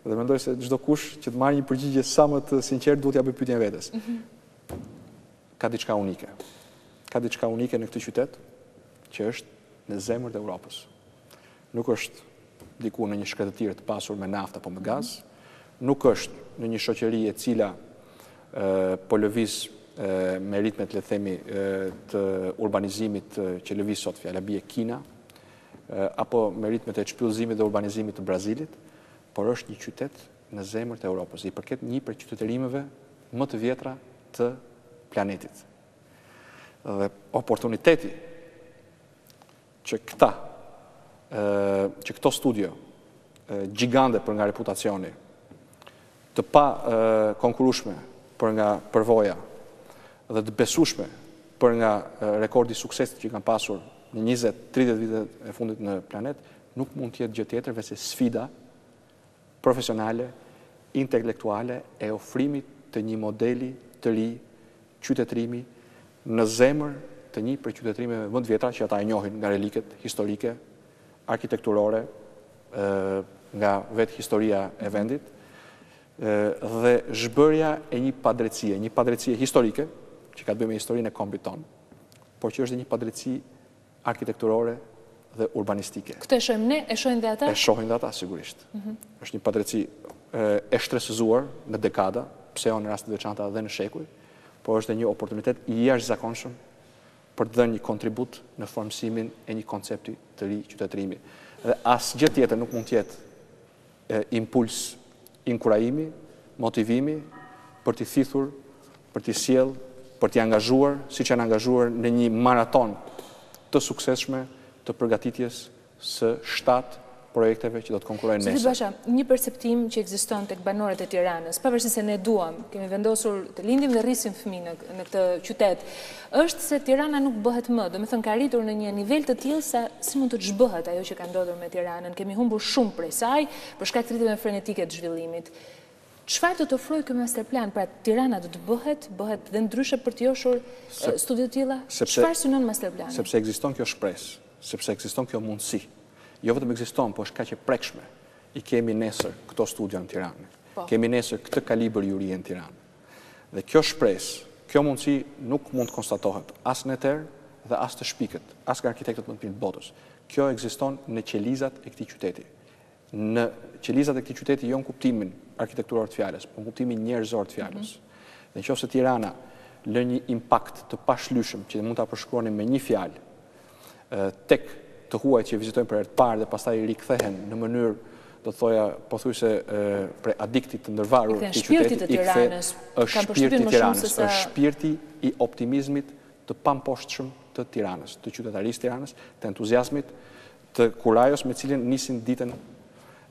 Dhe mendoj se çdo kush që të marrë një përgjigje sa më të sinqert duhet t'ia bëj pyetjen vetes. Ka diçka unike. Ka diçka unike në këtë qytet që është në zemër të Evropës. Nuk është diku në një shkretëtirë të pasur me naftë apo me gaz, nuk është në një shoqëri e cila po lëviz me ritmet, le të themi, të urbanizimit që lëviz sot, fjala bie Kina, apo me ritmet e shpyllëzimit dhe urbanizimit të Brazilit, por është një qytet në zemër të Evropës. I përket një prej qytetërimeve më të vjetra të planetit. Dhe oportuniteti që këto studio gjigande për nga reputacioni, të pa konkurueshme për nga përvoja dhe të besueshme për nga rekordi suksesit që kanë pasur në 20-30 vitet e fundit në planet, nuk mund të jetë gjë tjetër veçse sfida profesionale, intelektuale e ofrimit të një modeli të ri qytetërimi në zemër të një prej qytetërimeve më të vjetra që ata e njohin nga reliket historike, arkitekturore, nga vetë historia e vendit, dhe zhbërja e një padrejtësie historike, që ka të bëjë me historinë e kombit tonë, por që është një padrejtësi arkitekturore dhe urbanistike. Këtë e shohim ne, e shohin dhe ata? E shohin dhe ata, sigurisht. Është një padrejtësi e shtresëzuar në dekada, pse jo në rast të veçanta dhe në shekuj, por është një oportunitet i jashtëzakonshëm për të dhënë një kontribut në formësimin e një koncepti të ri qytetërimi. Dhe asgjë tjetër nuk mund të jetë impuls, inkurajimi, motivimi për t'i thithur, për t'i sjell, për t'i angazhuar, siç janë angazhuar në një maraton të suksesshme të përgatitjes së 7 projekteve që do të konkurrojnë nesër. Basha, një perceptim që ekziston tek banorët e Tiranës, pavarësisht se ne duam, kemi vendosur të lindim dhe rrisim fëmijë në këtë qytet, është se Tirana nuk bëhet më, do të thënë ka arritur në një nivel të tillë sa si mund të ç'bëhet ajo që ka ndodhur me Tiranën. Kemi humbur shumë prej saj për shkak të ritmeve frenetike të zhvillimit. Çfarë do të ofrojë ky masterplan? Pra Tirana do të bëhet dhe ndryshe për të joshur studio të tilla? Çfarë synon masterplani? Sepse ekziston kjo shpresë, sepse ekziston kjo mundësi. Jo vetëm ekziston, po është kaq e prekshme. I kemi nesër këto studio në Tiranë. Kemi nesër këtë kalibër jurie në Tiranë. Dhe kjo shpresë, kjo mundësi nuk mund të konstatohet as në eter dhe as të shpikët, as nga arkitektët më të mirë të botës. Kjo ekziston në qelizat e këtij qyteti. Në qelizat e këtij qyteti jo në kuptimin arkitekturor të fjalës, po në kuptimin njerëzor të fjalës. Dhe nëse Tirana lë një impakt të pashlyeshëm që mund ta përshkruani me një fjalë tek të huaj që vizitojnë për herë të parë dhe pastaj rikthehen në mënyrë, do të thoja, pothuajse prej adiktit të ndërvarur të qytetit, është shpirti i Tiranës, është shpirti i optimizmit të pamposhtshëm të Tiranës, të qytetarisë Tiranës, të entuziazmit, të kurajos me cilin nisin ditën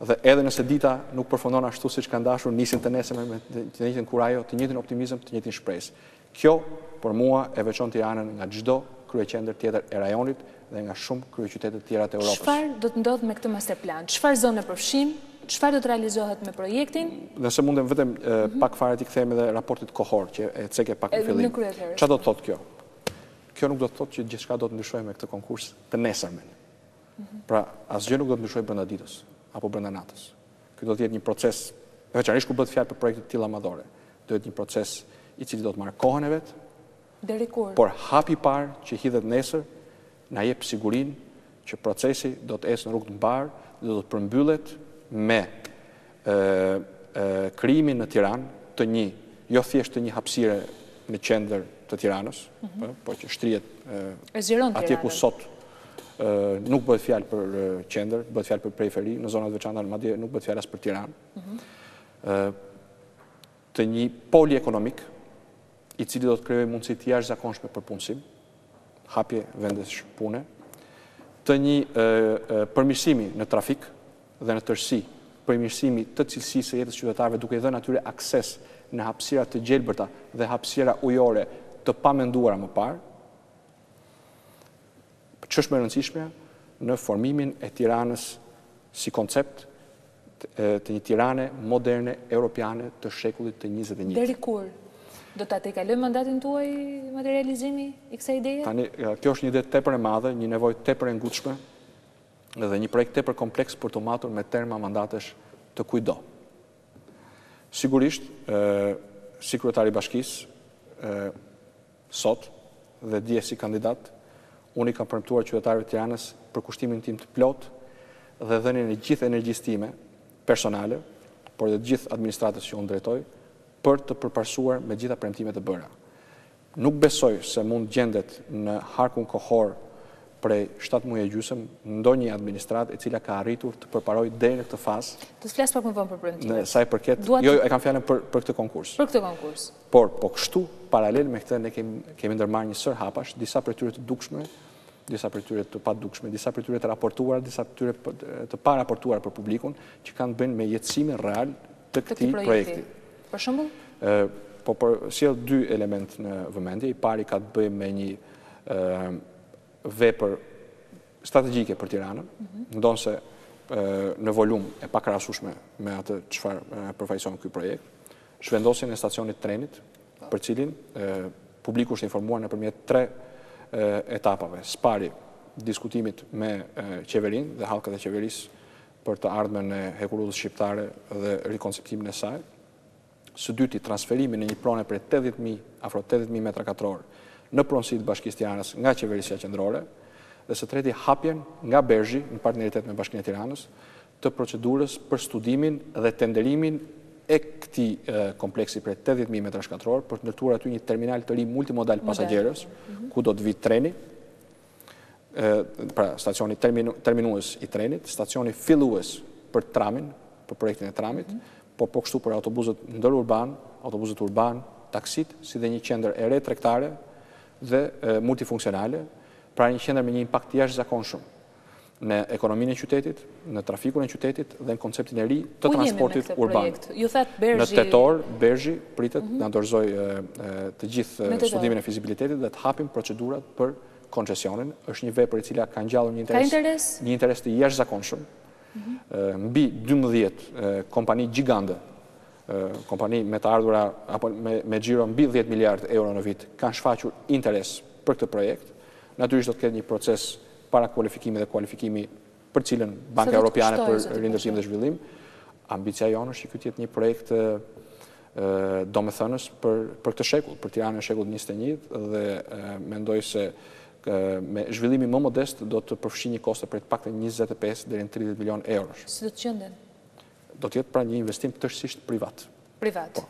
dhe edhe nëse dita nuk përfundon ashtu siç ka dashur, nisin të nesër me të njëjtin kurajo, të njëjtin optimizëm, të njëjtin shpresë. Kjo për mua e veçon Tiranën nga çdo kryeqendër tjetër e rajonit dhe nga shumë kryeqytete të tjera të Evropës. Çfarë do të ndodhë me këtë masterplan? Çfarë zonë përfshin? Çfarë do të realizohet me projektin? Nëse mundem vetëm pak fare t'i kthejmë edhe raportit kohor që e ceke pak në fillim. Çfarë do të thotë kjo? Kjo nuk do të thotë që gjithçka do të ndryshojë me këtë konkurs të nesërmen. Pra, asgjë nuk do të ndryshojë brenda ditës apo brenda natës. Ky do të jetë një proces, veçanërisht kur bëhet fjalë për projekte të tilla madhore. Do jetë një proces i cili do të marrë kohën e vet. Deri kur? Por hapi i parë që hidhet nesër na jep sigurinë që procesi do të ecë në rrugë të mbarë dhe do të përmbyllet me krijimin në Tiranë të një, jo thjesht të një hapësire në qendër të Tiranës, por që shtrihet atje ku sot nuk bëhet fjalë për qendër, bëhet fjalë për periferi, në zonat veçanta madje nuk bëhet fjalë as për Tiranë. Të një poli ekonomik i cili do të krijojë mundësi të jashtëzakonshme për punësim, hapje vendesh pune, të një përmirësimi në trafik dhe në tërësi, përmirësimi të cilësisë së jetës qytetarëve duke i dhënë atyre akses në hapësira të gjelbërta dhe hapësira ujore të pamenduara më parë, ç'është më e rëndësishme në formimin e Tiranës si koncept të një Tirane moderne, europiane të shekullit të 21. Deri kur? Do ta tejkalojë mandatin tuaj materializimi i kësaj ideje? Tani, kjo është një ide tepër e madhe, një nevojë tepër e ngutshme dhe një projekt tepër kompleks për të matur me terma mandatesh të kujdo. Sigurisht, si kryetari i bashkisë sot dhe dje si kandidat, unë i kam premtuar qytetarëve të Tiranës për kushtimin tim të plot dhe dhënien e gjithë energjisë time personale, por dhe të gjithë administratës që unë drejtoj, për të përparsuar me gjitha premtimet e bëra. Nuk besoj se mund gjendet në harkun kohor prej 7 muaj e gjysmë ndonjë administratë e cila ka arritur të përparojë deri në këtë fazë. Do të flas pak më vonë për premtimet. Në sa i përket, jo, e kam fjalën për këtë konkurs. Për këtë konkurs. Por po kështu, paralel me këtë ne kemi ndërmarrë një sër hapash, disa prej tyre të dukshme, disa prej tyre të padukshme, disa prej tyre të raportuara, disa prej tyre të paraportuara për publikun, që kanë bënë me jetësimin real të këtij projekti. Për shembull? Po sjell 2 element në vëmendje. I pari ka të bëjë me një vepër strategjike për Tiranën, ndonse në volum e pakrahasueshme me atë çfarë përfaqëson ky projekt. Zhvendosjen e stacionit trenit, për cilin publiku është informuar nëpërmjet 3 etapave. Spari diskutimit me qeverinë dhe hallkat e qeverisë për të ardhmen e hekurudhës shqiptare dhe rikonceptimin e saj. Së dyti, transferimin e një prone për afro 80.000 metra katror në pronësitë Bashkisë Tiranës nga qeverisja qendrore, dhe së treti, hapjen nga Bergji në partneritet me Bashkinë e Tiranës të procedurës për studimin dhe tenderimin e këtij kompleksi për 80.000 metra katror për të ndërtuar aty një terminal të ri multimodal pasagjerës, ku do të vi treni, pra stacioni terminues i trenit, stacioni fillues për tramin, për projektin e tramit, po kështu për autobuzët ndërurban, autobuzët urban, taksit, si dhe një qendër e re tregtare dhe multifunksionale, pra një qendër me një impakt jashtëzakonshëm në ekonominë e qytetit, në trafikun e qytetit dhe në konceptin e ri të transportit urban. Ju thatë Bergji... Në tetor, Bergji pritet na dorëzoj të gjithë studimin e fizibilitetit dhe të hapim procedurat për koncesionin. Është një vepër e cila ka ngjallur një interes të jashtëzakonshëm. Mbi 12 kompani gjigande, kompani me të ardhura apo me xhiro mbi 10 miliardë euro në vit, kanë shfaqur interes për këtë projekt. Natyrisht do të ketë një proces para kualifikimi dhe kualifikimi për cilën Banka Europiane për Rindërtim dhe Zhvillim. Ambicia jonë është që ky të jetë një projekt domethënës për këtë shekull, për Tiranën e shekullit 21 dhe mendoj se me zhvillimi më modest do të përfshi një koste për të paktën 25 deri në 30 milion eurosh. Si do të qënden? Do të jetë pra një investim tërësisht privat. Privat.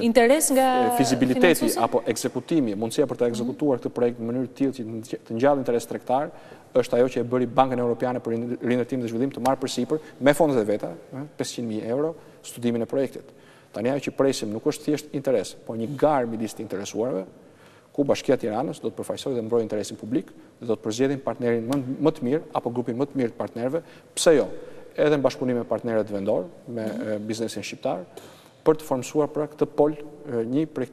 Interes nga fizibiliteti apo ekzekutimi, mundësia për të ekzekutuar këtë projekt në mënyrë të tillë që të ngjallë interes tregtar, është ajo që e bëri Bankën Europiane për Rindërtim dhe Zhvillim të marrë përsipër me fondet e veta, 500.000 euro, studimin e projektit. Tani ajo që presim nuk është thjesht interes, por një garë midis të interesuarve, ku Bashkia e Tiranës do të përfaqësojë dhe mbrojë interesin publik dhe do të përzgjedhin partnerin më të mirë apo grupin më të mirë të partnerëve, pse jo, edhe në bashkëpunim me partnerët vendor, me biznesin shqiptar, për të formsuar pra këtë pol, një prej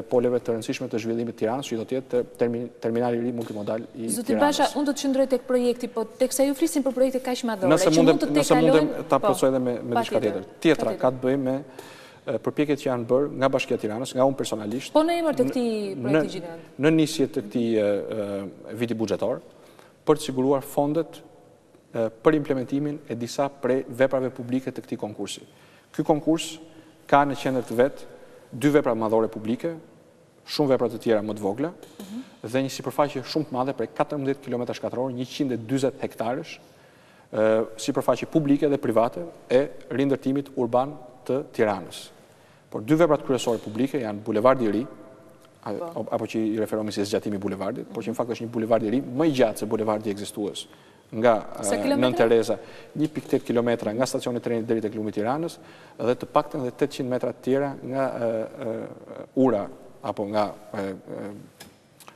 poleve të rëndësishme të zhvillimit të Tiranës, që do të jetë terminali i ri multimodal i Tiranës. Zoti Basha, unë do të qëndroj tek projekti, po teksa ju flisim për projekte kaq madhore, nëse mundem ta plotësoj edhe me diçka tjetër. Tjetra ka të bëjë me përpjekjet që janë bërë nga Bashkia e Tiranës, nga unë personalisht. Po në emër të këtij projekti gjigan. Në nisje të këtij viti buxhetor, për të siguruar fondet për implementimin e disa prej veprave publike të këtij konkursi. Ky konkurs ka në qendër të vet 2 vepra madhore publike, shumë vepra të tjera më të vogla, dhe një sipërfaqe shumë të madhe prej 14 km², 140 hektarësh, sipërfaqe publike dhe private e rindërtimit urban të Tiranës. Por 2 veprat kryesore publike janë bulevardi i ri, apo që i referohemi si zgjatimi i bulevardit, por që në fakt është një bulevard i ri më i gjatë se bulevardi ekzistues nga Nën Tereza, 1.8 kilometra nga stacioni i trenit deri tek lumi i Tiranës dhe të paktën edhe 800 metra të tjera nga ura apo nga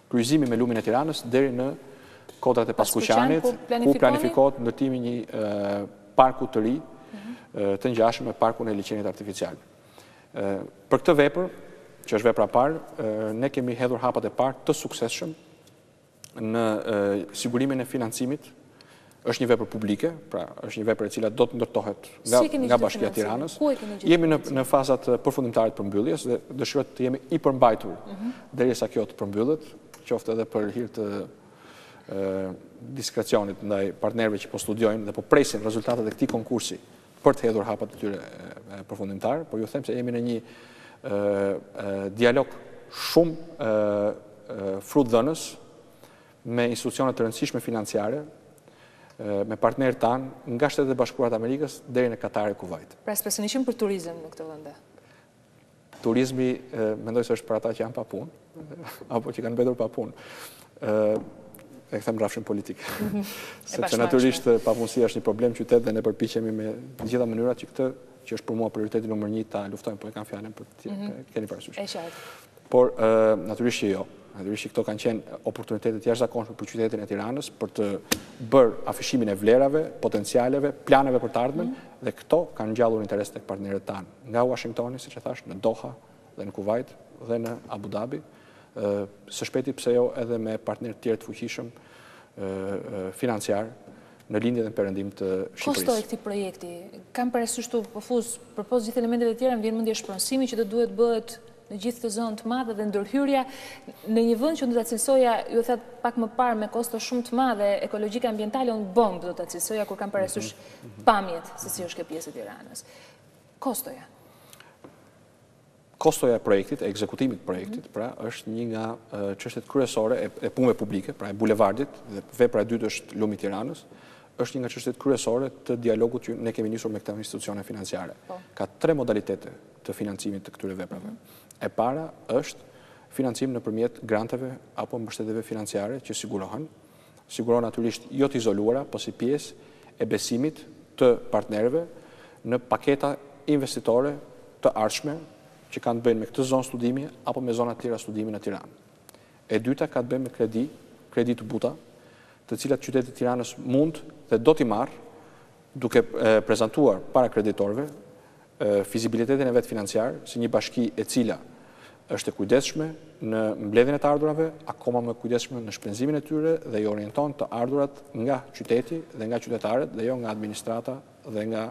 kryqëzimi me lumin e Tiranës deri në kodrat e Paskuqanit, ku planifikohet ndërtimi një parku të ri të ngjashëm me parkun e liçenit artificial. Për këtë vepër, që është vepra e parë, ne kemi hedhur hapat e parë të suksesshëm në sigurimin e financimit është një vepër publike, pra është një vepër e cila do të ndërtohet nga Bashkia e Tiranës. Jemi në fazat përfundimtare të përmbylljes dhe dëshirojmë të jemi i përmbajtur derisa kjo të përmbyllet, qoftë edhe për hir të diskrecionit ndaj partnerëve që po studiojnë dhe po presin rezultatet e këtij konkursi për të hedhur hapat e tyre përfundimtar, por ju them se jemi në një dialog shumë frutdhënës me institucione të rëndësishme financiare, me partnerë tanë nga Shtetet e Bashkuara të Amerikës deri në Katar e Kuvajt. Pra spesinishim për turizëm në këtë vende. Turizmi mendoj se është për ata që janë pa punë, apo që kanë mbetur pa punë. E them rrafshin politik. Sepse natyrisht papunësia është një problem qytet dhe ne përpiqemi me të gjitha mënyrat që këtë që është për mua prioriteti numër 1 ta luftojmë, po e kam fjalën për të keni parasysh. E qartë. Por natyrisht që jo. Natyrisht që këto kanë qenë oportunitetet jashtëzakonshme për qytetin e Tiranës për të bërë afishimin e vlerave, potencialeve, planeve për të ardhmen dhe këto kanë ngjallur interes tek partnerët tanë, nga Washingtoni, siç e thash, në Doha dhe në Kuvajt dhe në Abu Dhabi, së shpejti pse jo edhe me partnerë tjerë të fuqishëm financiar në lindje dhe në perëndim të Shqipërisë. Kostoj këtij projekti? Kam parasysh të përfuz përpos gjithë elementeve tjera, më vjen mendje shpronësimi që do duhet bëhet në gjithë të zonë të madhe dhe ndërhyrja në një vend që do ta cilësoja, ju thatë pak më parë, me kosto shumë të madhe ekologjike ambientale, unë bombë do ta cilësoja kur kam parasysh pamjet se si është kjo pjesë e Tiranës. Kostoja. Kostoja e projektit, e ekzekutimit projektit, pra është një nga çështjet kryesore e punëve publike, pra e bulevardit, dhe vepra e dytë është lumi i Tiranës, është një nga çështjet kryesore të dialogut që ne kemi nisur me këto institucione financiare. Ka 3 modalitete të financimit të këtyre veprave. E para është financim nëpërmjet granteve apo mbështetjeve financiare që sigurohen natyrisht jo të izoluara, po si pjesë e besimit të partnerëve në paketa investitore të ardhshme që kanë të bëjnë me këtë zonë studimi apo me zona të tjera studimi në Tiranë. E dyta ka të bëjë me kredi të buta, të cilat qyteti i Tiranës mund dhe do t'i marrë duke prezantuar para kreditorëve fizibilitetin e vetë financiar si një bashki e cila është e kujdesshme në mbledhjen e të ardhurave, akoma më kujdesshme në shpenzimin e tyre dhe i orienton të ardhurat nga qyteti dhe nga qytetarët dhe jo nga administrata dhe nga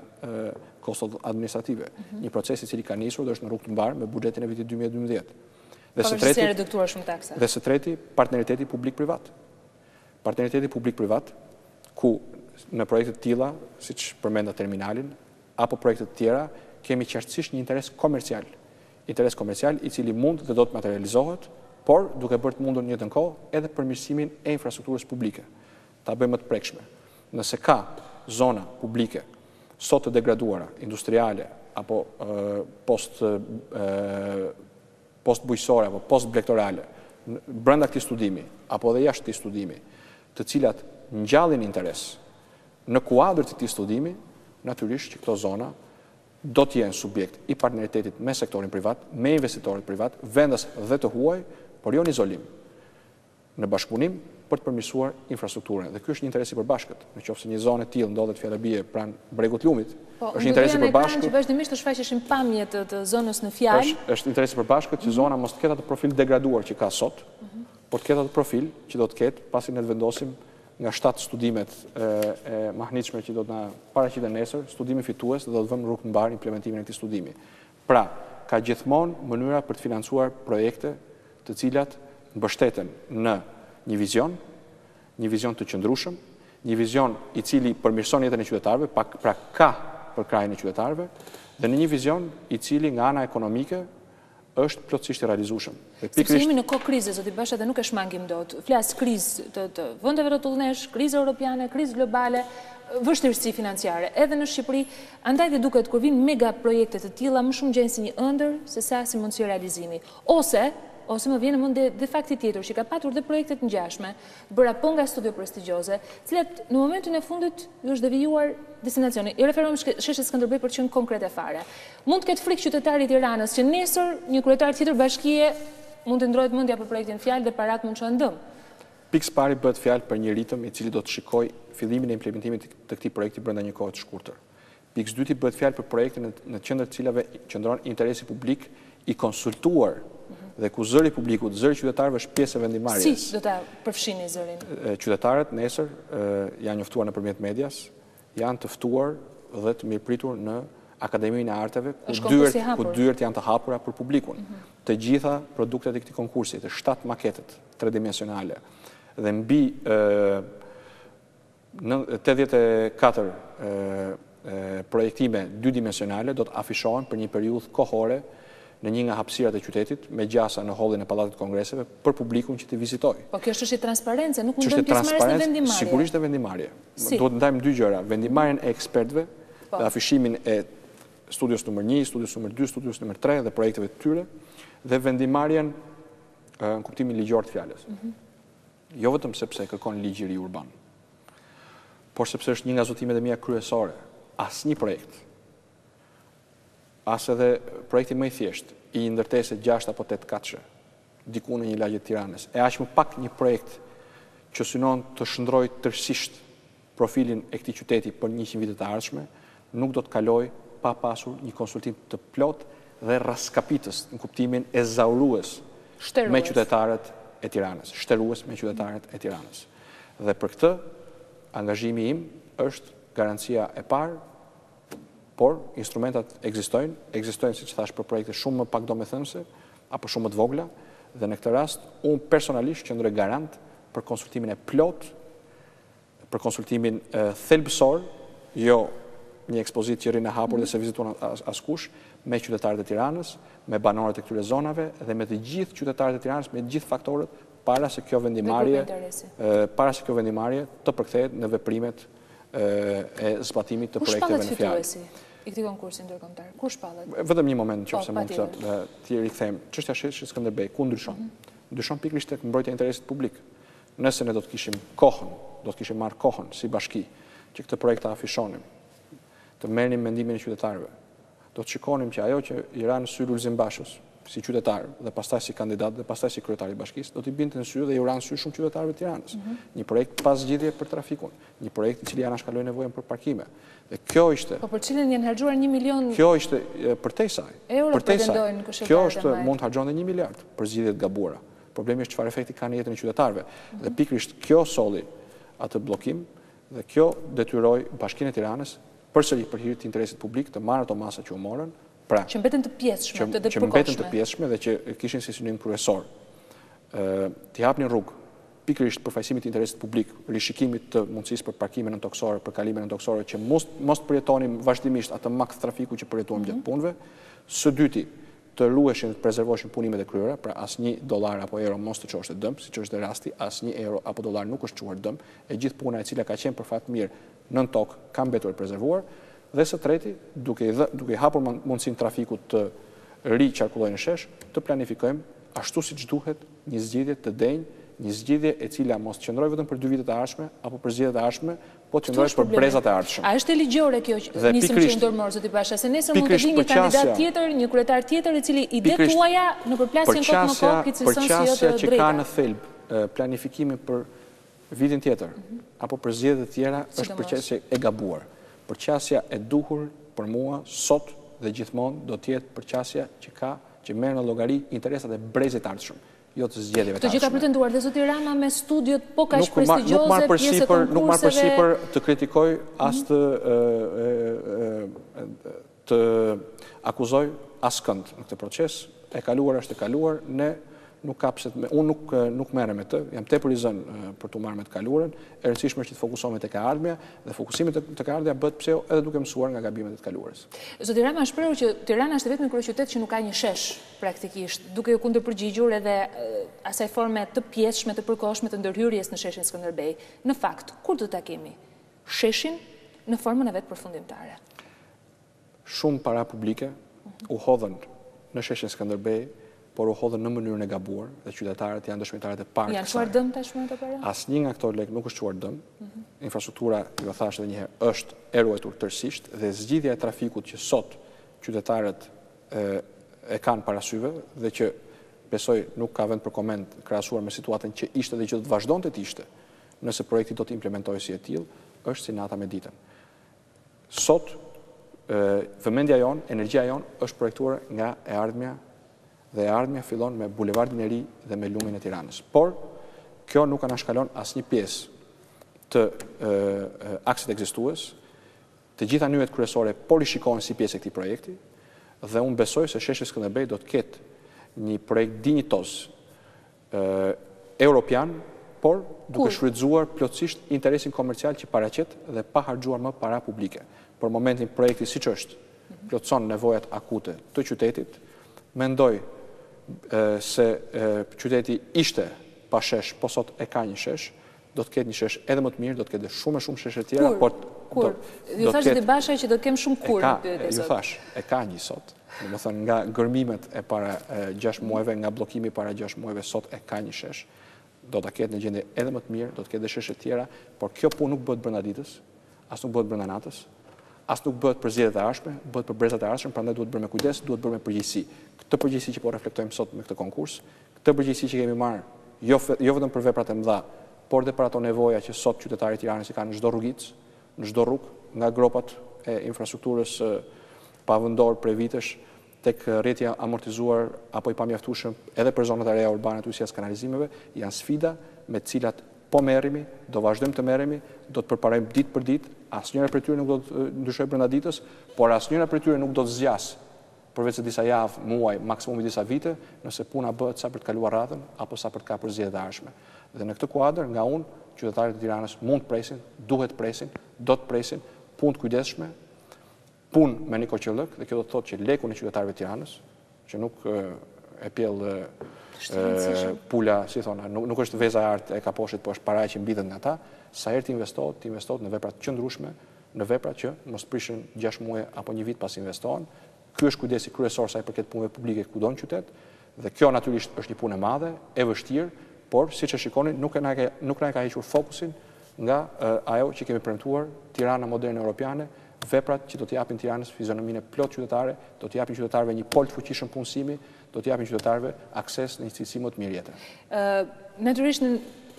kostot administrative. Një proces i cili ka nisur dhe është në rrugë të mbarë me buxhetin e vitit 2012. Dhe së treti, partneriteti publik-privat. Partneriteti publik-privat, ku në projekte të tilla, siç përmenda terminalin, apo projekte të tjera, kemi qartësisht një interes komercial i cili mund dhe do të materializohet, por duke bërë të mundur një të kohë edhe përmirësimin e infrastrukturës publike. Ta bëjmë më të prekshme. Nëse ka zona publike sot të degraduara, industriale, apo post-bujqësore, apo post-blektorale, brenda këtij studimi, apo edhe jashtë këtij studimi, të cilat ngjallin interes në kuadër të këtij studimi, natyrisht që këto zona do të jenë subjekt i partneritetit me sektorin privat, me investitorët privat, vendas dhe të huaj, por jo në izolim, në bashkëpunim për të përmirësuar infrastrukturën. Dhe ky është një interes i përbashkët. Nëse një zonë e tillë ndodhet fjala bie pranë bregut lumit, është një interes i përbashkët. Që vazhdimisht të shfaqeshin pamjet të zonës në fjalë. Është interes i përbashkët që zona mos të ketë atë profil degraduar që ka sot, por të ketë atë profil që do të ketë pasi ne të vendosim nga 7 studimet e mahnitshme që do të na paraqiten nesër, studimi fitues dhe do të vëmë në rrugë të mbarë implementimin e këtij studimi. Pra, ka gjithmonë mënyra për të financuar projekte të cilat mbështeten në një vizion të qëndrueshëm, një vizion i cili përmirëson jetën e qytetarëve, pra ka përkrahjen e qytetarëve, dhe në një vizion i cili nga ana ekonomike është plotësisht i realizueshëm. Sepse jemi në kohë krize, zoti Basha, dhe nuk e shmangim dot. Flas krizë të vendeve rrotullnesh, krizë europiane, krizë globale, vështirësi financiare edhe në Shqipëri, andaj dhe duket kur vinë mega projekte të tilla më shumë gjejnë si një ëndër se sa si mundësi realizimi. Ose më vjen në mendje dhe fakti tjetër që ka patur dhe projekte të ngjashme, bëra po nga studio prestigjioze, të cilat në momentin e fundit ju është devijuar destinacioni. I referohem sheshet Skënderbej për të qenë konkrete fare. Mund të ketë frikë qytetari i Tiranës që nesër një kryetar tjetër bashkie mund të ndrohet mendja për projektin fjalë dhe parat mund të çojnë dëm. Pikë pari bëhet fjalë për një ritëm i cili do të shikojë fillimin e implementimit të këtij projekti brenda një kohe të shkurtër. Pikë dyti bëhet fjalë për projekte në qendër të cilave qëndron interesi publik i konsultuar dhe ku zëri publikut, zëri qytetarëve është pjesë e vendimarrjes. Si do ta përfshini zërin? Qytetarët nesër janë njoftuar nëpërmjet medias, janë të ftuar dhe të mirëpritur në Akademinë e Arteve, ku dyert janë të hapura për publikun. Të gjitha produktet e këtij konkursi, të 7 maketet tridimensionale dhe mbi 84 projektime dydimensionale do të afishohen për një periudhë kohore në një nga hapësirat e qytetit, me gjasa në hollin e Pallatit Kongreseve, për publikun që të vizitojë. Po kjo është çështje transparence, nuk mundon pjesëmarrjes në vendimarrje. Sigurisht e vendimarrje. Duhet ndajmë dy gjëra, vendimarrjen e ekspertëve dhe afishimin e studios numër 1, studios numër 2, studios numër 3 dhe projekteve të tyre, dhe vendimarrjen në kuptimin ligjor të fjalës. Jo vetëm sepse kërkon ligj i ri urban, por sepse është një nga zotimet e mia kryesore. Asnjë projekt, as edhe projekti më i thjesht, i ndërtesë 6 apo 8 katëshe, diku në një lagje të Tiranës, e aq më pak një projekt që synon të shndrojë tërësisht profilin e këtij qyteti për 100 vite të ardhshme, nuk do të kaloj pa pasur një konsultim të plot dhe raskapitës në kuptimin e zaurues me qytetarët e Tiranës, shtërues me qytetarët e Tiranës. Dhe për këtë, angazhimi im është garancia e parë, por instrumentat ekzistojnë siç thash për projekte shumë më pak domethënëse apo shumë më të vogla, dhe në këtë rast unë personalisht qëndroj garant për konsultimin e plot, për konsultimin thelbësor, jo një ekspozitë që rrin e hapur dhe se vizituan askush, me qytetarët e Tiranës, me banorët e këtyre zonave dhe me të gjithë qytetarët e Tiranës, me të gjithë faktorët para se kjo vendimarrje të përkthehet në veprimet e zbatimit të projekteve në fjalë. Kush pallet fituesi i këtij konkursi ndërkombëtar? Kush pallet? Vetëm një moment nëse mund të rikthejmë. Çështja e sheshit Skënderbej, ku ndryshon? Ndryshon pikërisht tek mbrojtja e interesit publik. Nëse ne do të kishim kohën, do të kishim marrë kohën si bashki që këtë projekt ta afishonim, të merrnim mendimin e qytetarëve, do të shikonim që ajo që i ranë sy Lulzim Bashës si qytetar dhe pastaj si kandidat dhe pastaj si kryetari i bashkisë, do t'i binte në sy dhe i ranë sy shumë qytetarëve të Tiranës. Një projekt pas zgjidhje për trafikun, një projekt i cili anashkaloi nevojën për parkime. Dhe kjo ishte. Po për cilën janë harxuar 1 milion. Kjo ishte përtej saj. Kjo është mund të harxhonte 1 miliard për zgjidhjet gabuara. Problemi është çfarë efekti ka në jetën e qytetarëve. Dhe pikërisht kjo solli atë bllokim dhe kjo detyroi Bashkinë e Tiranës përsëri për hir të interesit publik të marrë ato masa që u morën. Pra, që mbeten të pjesshme, të që mbeten të pjesshme dhe që kishin si synim kryesor t'i hapnin rrugë pikërisht përfaqësimit të interesit publik, rishikimit të mundësisë për parkime nëntoksore, për kalime nëntoksore, që mos të përjetonim vazhdimisht atë maks trafiku që përjetuam gjatë punëve. Së dyti, të ruheshin, të prezervoheshin punimet e kryera, pra $1 apo euro mos të çoshte dëm, siç është rasti, $1 apo dollar nuk është çuar dëm, e gjithë puna e cila ka qenë për fat mirë nën tokë ka mbetur e prezervuar. Dhe së treti, duke i hapur mundësinë trafikut të riqarkullojë në shesh, të planifikojmë ashtu siç duhet një zgjidhje të denjë, një zgjidhje e cila mos qëndroj vetëm për 2 vitet e ardhshme apo për zgjedhjet e ardhshme, po të qëndroj për brezat e ardhshme. A është e ligjore kjo nisëm që ndërmor zoti Basha, se nesër mund të vi një kandidat tjetër, një kryetar tjetër i cili ide tuaja në përplasjen kot më kot cilëson si jo të drejta. Që ka në thelb planifikimin për vitin tjetër apo për zgjedhjet e tjera është përqasje e gabuar. Përqasja e duhur për mua sot dhe gjithmonë do të jetë përqasja që merr në llogari interesat e brezit të ardhshëm, jo të zgjedhjeve të ardhshme. Këtë gjë ka pretenduar dhe zoti Rama me studiot po kaq prestigjioze, pjesë të konkurseve. Nuk marr përsipër të kritikoj as të akuzoj askënd në këtë proces. E kaluar është e kaluar, unë nuk merrem me të, jam tepër i zënë për të marrë me të kaluarën, e rëndësishme është që të fokusohemi tek e ardhmja, dhe fokusimi tek e ardhmja bëhet pse edhe duke mësuar nga gabimet e të kaluarës. Zoti Rama shprehur që Tirana është vetëm kryeqytet që nuk ka një shesh praktikisht, duke u kundërpërgjigjur edhe asaj forme të pjesshme të përkohshme të ndërhyrjes në sheshin Skënderbej. Në fakt, kur do ta kemi sheshin në formën e vet përfundimtare? Shumë para publike u hodhën në sheshin Skënderbej, por u hodhën në mënyrën e gabuar dhe qytetarët janë dëshmitarët e parë. Janë çuar dëm tashmë ato para? Asnjë nga këto lek nuk është çuar dëm. Infrastruktura, ju thash edhe një herë, është e ruajtur tërësisht dhe zgjidhja e trafikut që sot qytetarët e kanë parasyve dhe që besoj nuk ka vend për koment krahasuar me situatën që ishte dhe që do të vazhdonte të ishte nëse projekti do të implementojë si e tillë, është si nata me ditën. Sot vëmendja jonë, energjia jonë është projektuar nga e ardhmja dhe e ardhmja fillon me bulevardin e ri dhe me lumin e Tiranës. Por, kjo nuk anashkalon asnjë pjesë të aksit ekzistues, të gjitha nyjet kryesore po rishikohen si pjesë e këtij projekti, dhe unë besoj se sheshi Skënderbej do të ketë një projekt dinjitoz europian, por duke shfrytzuar plotësisht interesin komercial që paraqet dhe pa harxuar më para publike. Për momentin projekti siç është, plotëson nevojat akute të qytetit. Mendoj se qyteti ishte pa shesh, po sot e ka një shesh, do të ketë një shesh edhe më të mirë, do të ketë shumë sheshe tjera, por kur? Ju thash dhe Basha që do të kem shumë kur në pyetje sot. Ju thash, e ka një sot. Domethënë nga gërmimet e para 6 muajve, nga bllokimi para 6 muajve, sot e ka një shesh. Do ta ketë në gjendje edhe më të mirë, do të ketë dhe sheshe tjera, por kjo punë nuk bëhet brenda ditës, as nuk bëhet brenda natës, as nuk bëhet për zgjedhjet e ardhshme, bëhet për brezat e ardhshme, prandaj duhet bërë me kujdes, duhet bërë me përgjegjësi. Këtë përgjegjësi që po reflektojmë sot me këtë konkurs, këtë përgjegjësi që kemi marrë jo vetëm për veprat e mëdha, por dhe për ato nevoja që sot qytetarit e Tiranës i kanë në çdo rrugicë, në çdo rrugë, nga gropat e infrastrukturës pavëndor prej vitesh tek rrjetja amortizuar apo i pamjaftueshëm edhe për zonat e reja urbane të ujësisë kanalizimeve, janë sfida me të cilat po merremi, do vazhdojmë të merremi, do të përparojmë ditë për ditë, asnjëra prej tyre nuk do të ndryshojë brenda ditës, por asnjëra prej tyre nuk do të zgjas përveç se disa javë, muaj, maksimumi disa vite, nëse puna bëhet sa për të kaluar radhën apo sa për të kapur zgjedhjet e ardhshme. Dhe në këtë kuadër, nga unë, qytetarët e Tiranës mund të presin, duhet presin, do të presin, punë të kujdesshme, punë me një koqëllëk, dhe kjo do të thotë që lekun e qytetarëve të Tiranës, që nuk e pjell pula, si thona, nuk është veza e artë e kaposhit, po është paraja që mbidhet nga ta, sa herë të investohet në vepra të qëndrueshme, në vepra që mos prishin 6 muaj apo një vit pas investohen. Ky është kujdesi kryesor sa i përket punëve publike kudo në qytet, dhe kjo natyrisht është një punë e madhe, e vështirë, por siç e shikoni nuk na e ka hequr fokusin nga ajo që kemi premtuar, Tirana moderne europiane, veprat që do të japin Tiranës fizionominë plot qytetare, do të japin qytetarëve një pol të fuqishëm punësimi, do të japin qytetarëve akses në një cilësi më të mirë jete. Natyrisht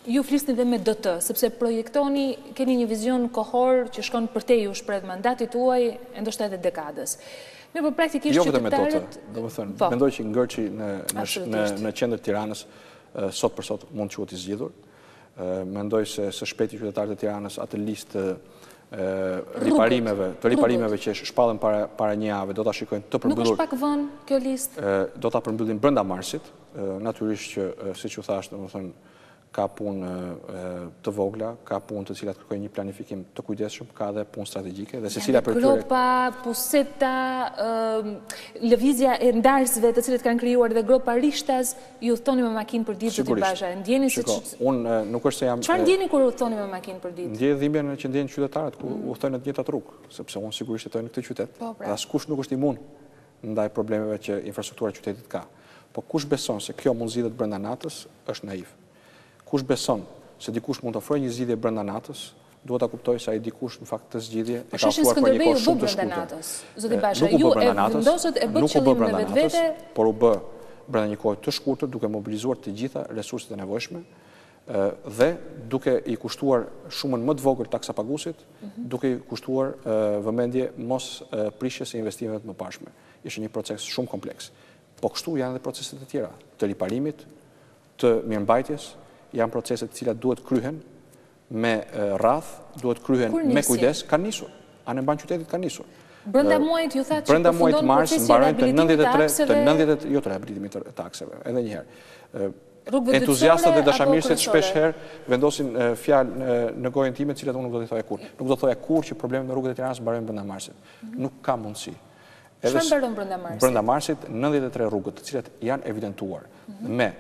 ju flisni dhe me DT, sepse projektoni, keni një vizion kohor që shkon përtej ju shpredh mandatit tuaj, e ndoshta edhe dekadës. Mirë, por praktikisht jo vetëm me DT, domethënë, mendoj që ngërçi në qendër Tiranës sot për sot mund të quhet i zgjidhur. Mendoj se së shpejti qytetarët e Tiranës atë listë të riparimeve që shpallen para një jave do ta shikojnë të përmbyllur. Nuk është pak vonë kjo listë? Do ta përmbyllin brenda marsit. Natyrisht që, siç u thash, domethënë ka punë të vogla, ka punë të cilat kërkojnë një planifikim të kujdesshëm, ka edhe punë strategjike dhe secila prej tyre gropa, puseta, lëvizja e ndarësve të cilët kanë krijuar dhe gropa rishtaz, ju udhtoni me makinë për ditë zoti Basha. Ndjeni se unë nuk është se jam. Çfarë ndjeni kur udhtoni me makinë për ditë? Ndjej dhimbjen që ndjejnë qytetarët ku udhtojnë në të njëjtat rrugë, sepse unë sigurisht jetoj në këtë qytet. Dhe askush nuk është imun ndaj problemeve që infrastruktura e qytetit ka. Po kush beson se kjo mund zgjidhet brenda natës, është naiv. Kush beson se dikush mund të ofrojë një zgjidhje brenda natës, duhet ta kuptojë se ai dikush në fakt të zgjidhje e ka ofruar për një kohë shumë të shkurtër. Zoti Basha, ju e vendosët e bët qëllim në vetvete, por u bë brenda një kohë të shkurtër duke mobilizuar të gjitha resurset e nevojshme dhe duke i kushtuar shumën më të vogël taksapaguesit, duke i kushtuar vëmendje mos prishjes së investimeve të mëparshme. Ishte një proces shumë kompleks. Po kështu janë edhe proceset e tjera, të riparimit, të mirëmbajtjes, janë proceset të cilat duhet kryhen me radhë, duhet kryhen me kujdes, kanë nisur. Anë mban qytetit kanë nisur. Brenda muajit ju thatë që brenda muajit mars mbarojnë të 93 jo të rehabilitimit të takseve, edhe një herë. Entuziastët dhe dashamirësit shpesh herë vendosin fjalë në gojën time, të cilat unë nuk do t'i thoja kurrë. Nuk do të thoja kurrë që problemet në rrugët e Tiranës mbarojnë brenda marsit. Nuk ka mundësi. Çfarë mbaron brenda marsit? Brenda marsit 93 rrugët, të cilat janë evidentuar me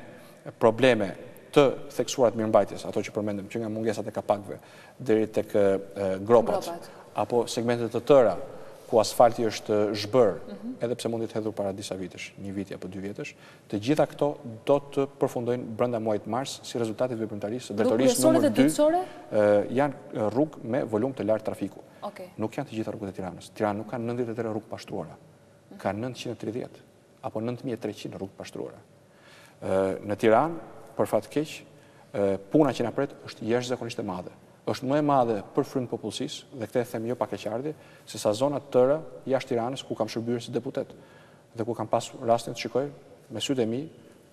probleme të theksuara të mirëmbajtjes, ato që përmendëm, që nga mungesat e kapakëve deri tek gropat, apo segmentet të tëra ku asfalti është zhbër, edhe pse mundi të hedhur para disa vitesh, një viti apo 2 vitesh, të gjitha këto do të përfundojnë brenda muajit mars si rezultati të veprimtarisë së drejtorisë numër 2. Janë rrugë me volum të lartë trafiku. Nuk janë të gjitha rrugët e Tiranës. Tirana nuk ka 93 rrugë pashtruara. Ka 930 apo 9300 rrugë pashtruara. Në Tiranë, për fat keq, puna që na pret është jashtëzakonisht e madhe. Është më e madhe për frymë të popullsisë, dhe këtë e them jo pa keqardhje, se sa zona të tëra jashtë Tiranës ku kam shërbyer si deputet dhe ku kam pasur rastin të shikoj me sytë e mi,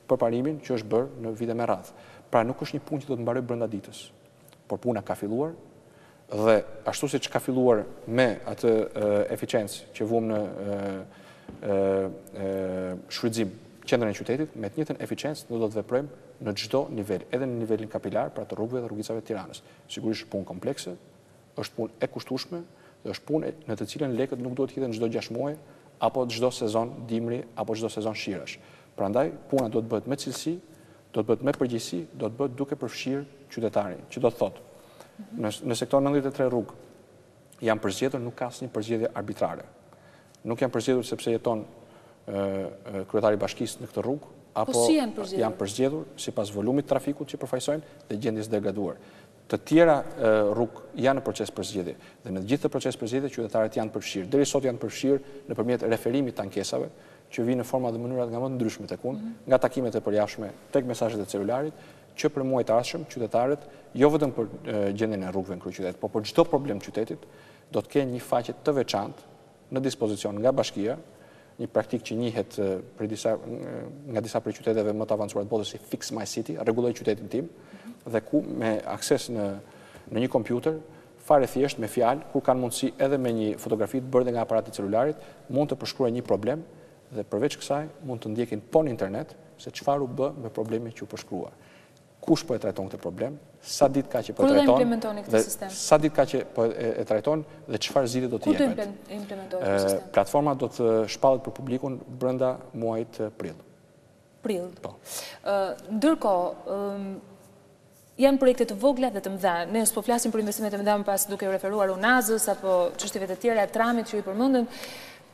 për parimin që është bërë në vite me radhë. Pra nuk është një punë që do të mbaroj brenda ditës, por puna ka filluar dhe ashtu siç ka filluar me atë eficiencë që vuam në shfrytëzim qendrën e qytetit, me të njëjtën eficiencë ne do të veprojmë në çdo nivel, edhe në nivelin kapilar pra të rrugëve dhe rrugicave të Tiranës. Sigurisht është punë komplekse, është punë e kushtueshme dhe është punë në të cilën lekët nuk duhet të hidhen çdo 6 muaj apo çdo sezon dimri apo çdo sezon shirash. Prandaj puna do të bëhet me cilësi, do të bëhet me përgjegjësi, do të bëhet duke përfshirë qytetarin, që do të thotë në sektor 93 rrugë janë përzgjedhur, nuk ka asnjë përzgjedhje arbitrare. Nuk janë përzgjedhur sepse jeton kryetari i bashkisë në këtë rrugë, apo janë përzgjedhur sipas volumit të trafikut që përfaqësojnë dhe gjendjes degraduar. Të tjera rrugë janë në proces përzgjedhje dhe në të gjithë të proces përzgjedhje qytetarët janë përfshirë. Deri sot janë përfshirë nëpërmjet referimit të ankesave që vinë në forma dhe mënyra nga më të ndryshme tek unë, nga takimet e përjashme tek mesazhet e celularit, që për muajt e ardhshëm qytetarët jo vetëm për gjendjen e rrugëve në kryeqytet, por për çdo problem të qytetit do të kenë një faqe të veçantë në dispozicion nga bashkia, një praktikë që njihet nga disa prej qyteteve më të avancuara të botës si Fix My City, rregulloj qytetin tim, dhe ku me akses në një kompjuter, fare thjesht me fjalë, kur kanë mundësi edhe me një fotografi të bërë nga aparati i celularit, mund të përshkruajnë një problem dhe përveç kësaj mund të ndjekin po në internet se çfarë u bë me problemin që u përshkrua. Kush po e trajton këtë problem, sa ditë ka që po e trajton, dhe sa ditë ka që po e trajton dhe çfarë zgjidhje do të jepet. Kur do implementohet ky sistem? Platforma do të shpallet për publikun brenda muajit prill. Prill. Po. Ndërkohë, janë projekte të vogla dhe të mëdha. Ne s'po flasim për investime të mëdha më pas duke referuar unazës apo çështjeve të tjera, tramit që i përmendëm.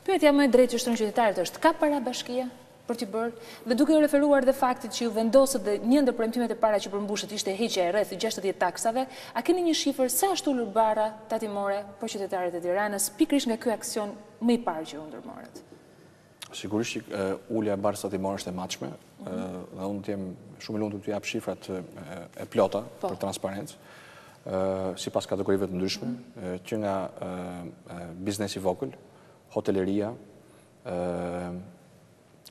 Pyetja më e drejtë që shtron qytetarët është: ka para bashkia për t'i bërë? Dhe duke u referuar dhe faktit që ju vendosët dhe një ndër premtimet e para që përmbushet ishte heqja e rreth 60 taksave, a keni një shifër sa është ulur bara tatimore për qytetarët e Tiranës pikërisht nga ky aksion më i parë që u ndërmarret? Sigurisht që ulja e barës tatimore është e matshme, dhe unë të jem shumë i lumtur t'ju jap shifrat e plota për transparencë, sipas kategorive të ndryshme, që nga biznesi i vogël, hoteleria,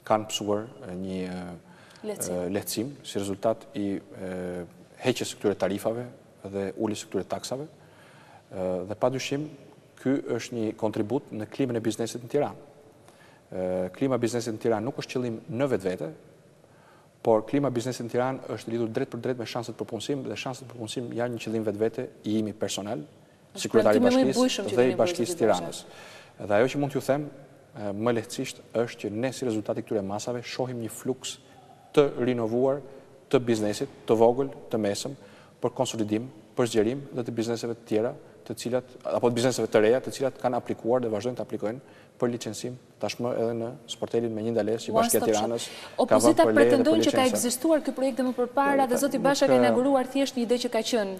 kanë pësuar një lehtësim si rezultat i heqjes së këtyre tarifave dhe uljes së këtyre taksave. Dhe padyshim, ky është një kontribut në klimën e biznesit në Tiranë. Klima e biznesit në Tiranë nuk është qëllim në vetvete, por klima e biznesit në Tiranë është lidhur drejt për drejt me shanset për punësim, dhe shanset për punësim janë një qëllim vetvete i imi personal, si kryetari i bashkisë dhe i bashkisë Tiranës. Dhe ajo që mund t'ju them më lehtësisht është që ne si rezultati këtyre masave shohim një fluks të rinovuar të biznesit, të vogël, të mesëm, për konsolidim, për zgjerim dhe të bizneseve të tjera, të cilat apo të bizneseve të reja, të cilat kanë aplikuar dhe vazhdojnë të aplikojnë për licencim tashmë edhe në sportelin me një ndalesë që Bashkia e Tiranës ka vënë për leje. Opozitat pretendojnë që ka ekzistuar ky projekt dhe më përpara dhe zoti Basha ka inauguruar thjesht një ide që ka qenë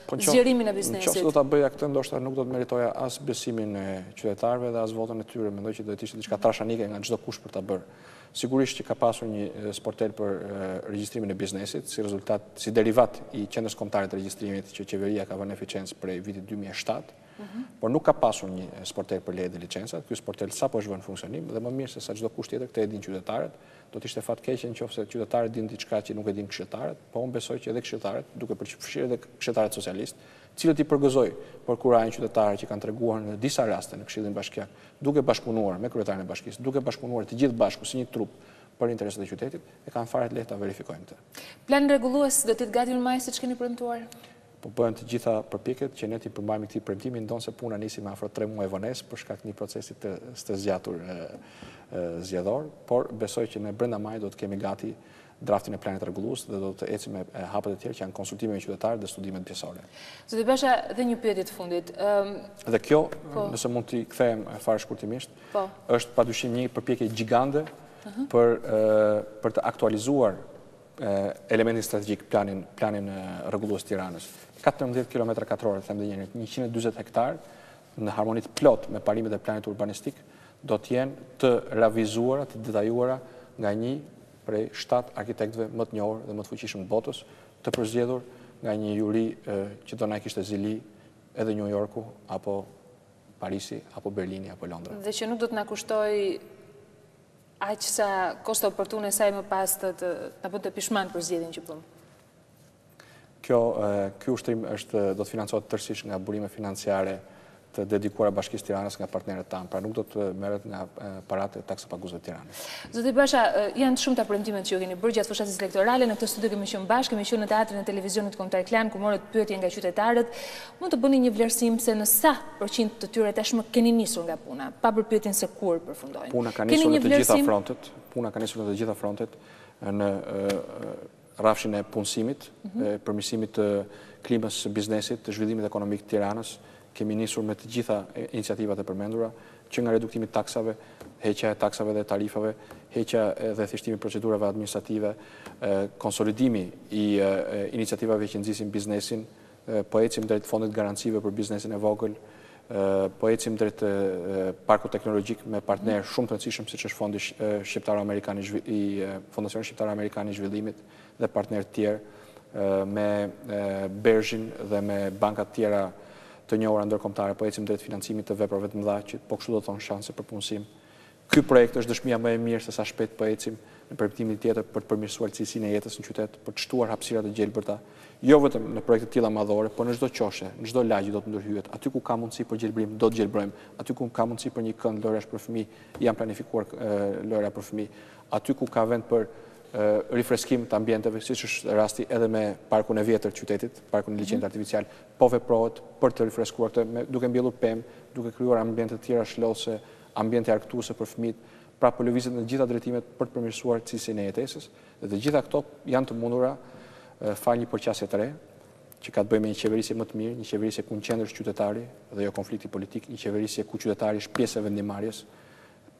për zgjerimin e biznesit. Nëse do ta bëja këtë, ndoshta nuk do të meritoja as besimin e qytetarëve dhe as votën e tyre. Mendoj që do të ishte diçka trashanike nga çdo kush për ta bërë. Sigurisht që ka pasur një sportel për regjistrimin e biznesit, si rezultat, si derivat i qendrës kombëtare të regjistrimit që qeveria ka vënë eficiencë prej vitit 2007, por nuk ka pasur një sportel për leje dhe licencat. Ky sportel sapo është vënë në funksionim dhe më mirë se sa çdo kusht tjetër këtë e din qytetarët. Do të ishte fat keq nëse qytetarët dinë diçka që nuk e dinë këshilltarët, po unë besoj që edhe këshilltarët, duke përfshirë edhe këshilltarët socialistë, cilët i përgëzoj për kurajin qytetarë që kanë treguar në disa raste në Këshillin Bashkiak, duke bashkëpunuar me kryetarin e bashkisë, duke bashkëpunuar të gjithë bashku si një trup për interesat e qytetit, e kanë fare të lehtë ta verifikojnë këtë. Plan rregullues do të jetë gati në maj siç keni premtuar? Po bëhen të gjitha përpjekjet që ne ti përmbajmë këtij premtimi, ndonse puna nisi me afro 3 muaj vonesë për shkak të një procesi të zgjatur zgjedhor, por besoj që ne brenda majit do të kemi gati draftin e planit rregullues dhe do të ecim me hapet e tjera që janë konsultime me qytetarët dhe studimet pjesore. Zoti Basha, dhe një pyetje të fundit. Dhe kjo, nëse mund t'i kthehem fare shkurtimisht, është padyshim një përpjekje gjigande për të aktualizuar elementin strategjik planin rregullues të Tiranës. 14 km2, them dhe njëherë, 140 hektar në harmoni plot me parimet e planit urbanistik do të jenë të revizuara, të detajuara nga një prej 7 arkitektëve më të njohur dhe më të fuqishëm të botës, të përzgjedhur nga një juri që do na kishte zili edhe New Yorku, apo Parisi, apo Berlini, apo Londra. Dhe që nuk do të na kushtoj aq sa kosto oportune saj më pas të na bën të pishman për zgjedhjen që bëm. Ky ushtrim do të financohet tërësisht nga burime financiare të dedikuara Bashkisë Tiranës nga partnerët tanë, pra nuk do të merret nga paratë e taksopaguesve të Tiranës. Zoti Basha, janë shumë të premtimet që ju keni bërë gjatë fushatës elektorale, në këtë studio kemi qenë bashkë, kemi qenë në teatrin e televizionit kombëtar Klan, ku morët pyetje nga qytetarët. Mund të bëni një vlerësim se në sa përqind të tyre tashmë keni nisur nga puna, pa bërë pyetjen se kur përfundojnë. Puna ka nisur në të gjitha frontet, në rrafshin e punësimit, përmirësimit të klimës së biznesit, të zhvillimit ekonomik të Tiranës. Kemi nisur me të gjitha iniciativat e përmendura, që nga reduktimi taksave, heqja e taksave dhe tarifave, heqja dhe thjeshtimi procedurave administrative, konsolidimi i iniciativave që nxisin biznesin, po ecim drejt fondit garancive për biznesin e vogël, po ecim drejt parku teknologjik me partner shumë të rëndësishëm siç është Fondi Shqiptaro-Amerikan i Fondacioni Shqiptaro-Amerikan i Zhvillimit dhe partnerë të tjerë me Berghin dhe me bankat tjera të njohura ndërkombëtare, po ecim drejt financimit të veprave të mëdha që po kështu do të thonë shanse për punësim. Ky projekt është dëshmia më e mirë se sa shpejt po ecim në përpjetimin tjetër për të përmirësuar cilësinë e jetës në qytet, për të shtuar hapësirat e gjelbërta, jo vetëm në projekte të tilla madhore, por në çdo qoshe, në çdo lagje do të ndërhyet. Aty ku ka mundësi për gjelbrim, do të gjelbrojmë. Aty ku ka mundësi për një kënd lojrash për fëmijë, janë planifikuar lojra për fëmijë. Aty ku ka vend për rifreskim të ambienteve, siç është rasti edhe me parkun e vjetër të qytetit, parkun e liçenit artificial, po veprohet për të rifreskuar këtë, duke mbjellur pemë, duke krijuar ambiente të tjera shëllose, ambiente argëtuese për fëmijët, pra po lëvizet në të gjitha drejtimet për të përmirësuar cilësinë e jetesës, dhe të gjitha këto janë të mundura fal një përqasje të re, që ka të bëjë me një qeverisje më të mirë, një qeverisje ku në qendër është qytetari dhe jo konflikti politik, një qeverisje ku qytetari është pjesë e vendimarrjes,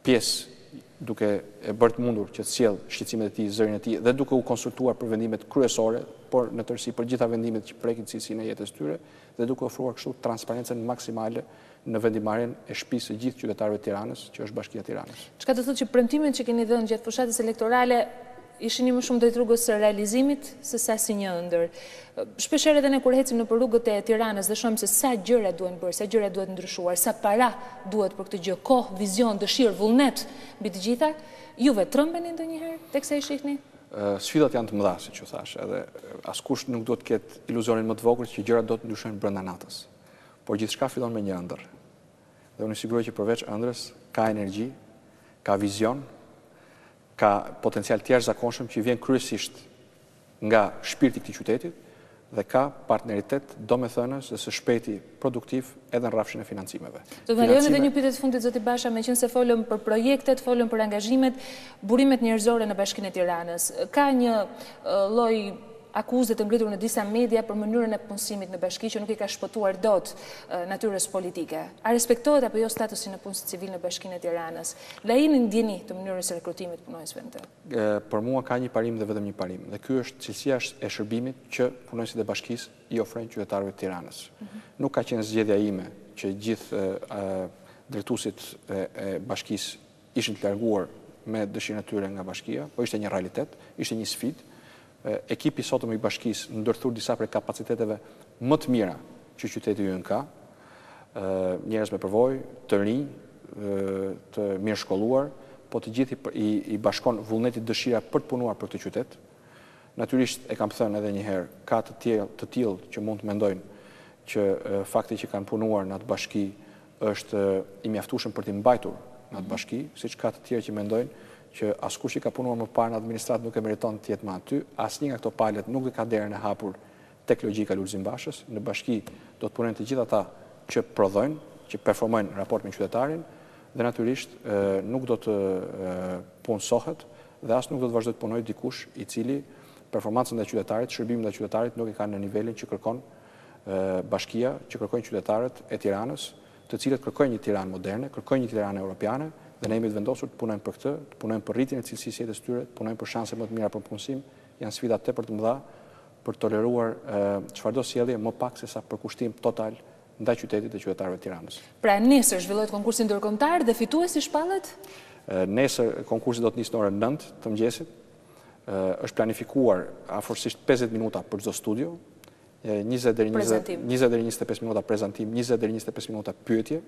pjesë duke e bërë të mundur që të sjell shqetësimet e tij, zërin e tij dhe duke u konsultuar për vendimet kryesore, por në tërësi për gjitha vendimet që prekin cilësinë e jetës tyre dhe duke ofruar kështu transparencën maksimale në vendimarrjen e shtëpisë së gjithë qytetarëve të Tiranës, që është Bashkia e Tiranës. Çka do thotë që premtimet që keni dhënë gjatë fushatës elektorale ishin më shumë drejt rrugës së realizimit se sa si një ëndër. Shpeshherë edhe ne kur ecim nëpër rrugët e Tiranës dhe shohim se sa gjëra duhen bërë, sa gjëra duhet ndryshuar, sa para duhet për këtë gjë, kohë, vizion, dëshirë, vullnet mbi të gjitha, juve trembeni ndonjëherë teksa i shihni? Sfidat janë të mëdha, siç u thash, edhe askush nuk do të ketë iluzionin më të vogël që gjërat do të ndryshojnë brenda natës. Por gjithçka fillon me një ëndër. Dhe unë siguroj që përveç ëndrës ka energji, ka vizion, ka potencial të jashtëzakonshëm që vjen kryesisht nga shpirti i këtij qytetit dhe ka partneritet domethënës dhe së shpejti produktiv edhe në rrafshin e financimeve. Do të lejoni edhe një pyetje të fundit zoti Basha, meqense folëm për projektet, folëm për angazhimet, burimet njerëzore në Bashkinë e Tiranës. Ka një lloj akuze të ngritur në disa media për mënyrën e punësimit në bashki që nuk i ka shpëtuar dot natyrës politike. A respektohet apo jo statusi në punës civil në Bashkinë e Tiranës? Lajini ndjeni të mënyrës së rekrutimit punonjësve në të? Për mua ka një parim dhe vetëm një parim. Dhe ky është cilësia e shërbimit që punonjësit e bashkisë i ofrojnë qytetarëve të Tiranës. Nuk ka qenë zgjedhja ime që gjithë drejtuesit e bashkisë ishin të larguar me dëshirën e tyre nga bashkia, po ishte një realitet, ishte një sfidë. Ekipi sotëm i bashkisë ndërthur disa prej kapaciteteve më të mira që qyteti ynë ka, njerëz me përvojë, të rinj, të mirë shkolluar, po të gjithë i bashkon vullneti, dëshira për të punuar për këtë qytet. Natyrisht e kam thënë edhe një herë, ka të tillë që mund të mendojnë që fakti që kanë punuar në atë bashki është i mjaftueshëm për t'i mbajtur në atë bashki, siç ka të tjerë që mendojnë që askush që ka punuar më parë në administratë nuk e meriton të jetë më aty, asnjë nga këto palët nuk e ka derën e hapur tek logjika Lulzim Bashës. Në bashki do të punojnë të gjithë ata që prodhojnë, që performojnë në raport me qytetarin dhe natyrisht nuk do të punësohet dhe as nuk do të vazhdoj të punojë dikush i cili performancën ndaj qytetarit, shërbimin ndaj qytetarit nuk e ka në nivelin që kërkon bashkia, që kërkojnë qytetarët e Tiranës, të cilët kërkojnë një Tiranë moderne, kërkojnë një Tiranë europiane. Dhe ne jemi të vendosur të punojmë për këtë, të punojmë për rritjen e cilësisë jetës tyre, të punojmë për shanse më të mira për punësim, janë sfida tepër të mëdha për të toleruar çfarëdo sjellje më pak se sa përkushtim total ndaj qytetit dhe qytetarëve të Tiranës. Pra nesër zhvillohet konkursi ndërkombëtar dhe fituesi shpallet? Nesër konkursi do të nisë në orën 9 të mëngjesit. Është planifikuar afërsisht 50 minuta për çdo studio, 20 deri 25 minuta prezantim, 20 deri 25 minuta pyetje.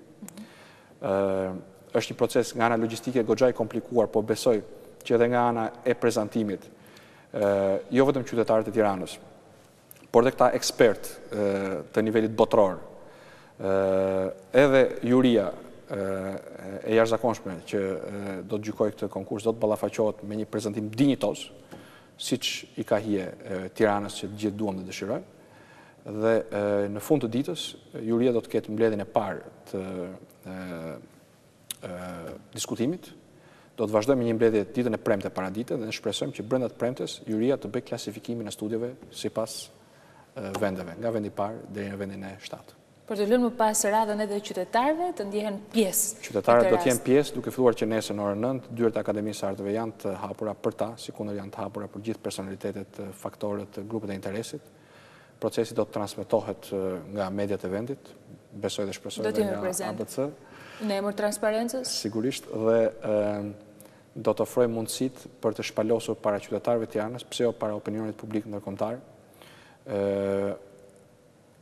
është një proces nga ana logjistike goxha i komplikuar, po besoj që edhe nga ana e prezantimit, jo vetëm qytetarët e Tiranës, por dhe këta ekspert të nivelit botror, edhe juria e jashtëzakonshme që do të gjykojë këtë konkurs, do të ballafaqohet me një prezantim dinjitos, siç i ka hije Tiranës që të gjithë duam dhe dëshirojmë. Dhe në fund të ditës, juria do të ketë mbledhjen e parë të diskutimit. Do të vazhdojmë një mbledhje ditën e premte paradite dhe ne shpresojmë që brenda të premtes juria të bëjë klasifikimin e studieve sipas vendeve, nga vendi i parë deri në vendin e 7. Por të lënë më pas radhën edhe qytetarëve të ndjehen pjesë. Qytetarët do të jenë pjesë, duke filluar që nesër në orën 9, dyert e Akademisë së Arteve janë të hapura për ta, sikundër janë të hapura për gjithë personalitetet, faktorët, grupet e interesit. Procesi do të transmetohet nga mediat e vendit, besoj dhe shpresoj dhe nga ABC. Në emër transparencës? Sigurisht, dhe do të ofroj mundësit për të shpalosur para qytetarëve të Tiranës, pse jo para opinionit publik ndërkombëtar.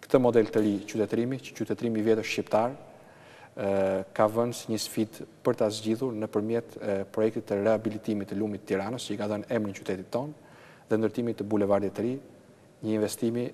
Këtë model të ri qytetërimi, që qytetërimi i vjetër shqiptar, ka vënë si një sfidë për ta zgjidhur nëpërmjet projektit të rehabilitimit të lumit të Tiranës, që i ka dhënë emrin qytetit tonë, dhe ndërtimit të bulevardit të ri, një investimi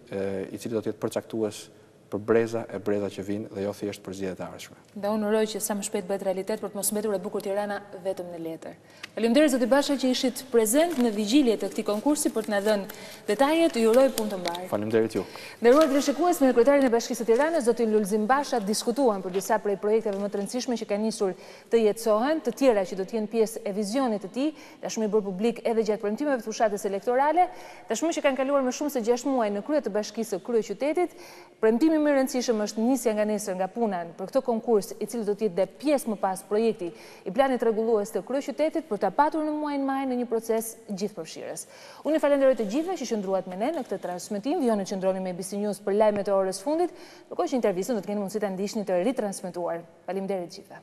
i cili do të jetë përcaktues për breza e breza që vinë dhe jo thjesht për zgjedhjet e ardhshme. Dhe unë uroj që sa më shpejt bëhet realitet për të mos mbetur e bukur Tirana vetëm në letër. Faleminderit zoti Basha që ishit prezent në vigjilje të këtij konkursi për të na dhënë detajet. Ju uroj punë të mbarë. Faleminderit ju. Nderuar teleshikues, me kryetarin e Bashkisë së Tiranës, zotin Lulzim Basha, diskutuan për disa prej projekteve më të rëndësishme që kanë nisur të jetësohen, të tjera që do të jenë pjesë e vizionit të tij, tashmë i bërë publik edhe gjatë premtimeve të fushatës elektorale, tashmë që kanë kaluar më shumë se 6 muaj në krye të bashkisë së kryeqytetit. Premtimi më i rëndësishëm është nisja nga nesër nga puna për këtë konkurs, i cili do të jetë dhe pjesë më pas projekti i planit rregullues të kryeqytetit për ta patur në muajin maj në një proces gjithëpërfshirës. Unë falenderoj të gjithëve që qëndruat me ne në këtë transmetim. Vjen të qëndroni me ABC News për lajmet e orës fundit, ndërkohë që intervistën do të keni mundësi ta ndiqni të ritransmetuar. Faleminderit gjithëve.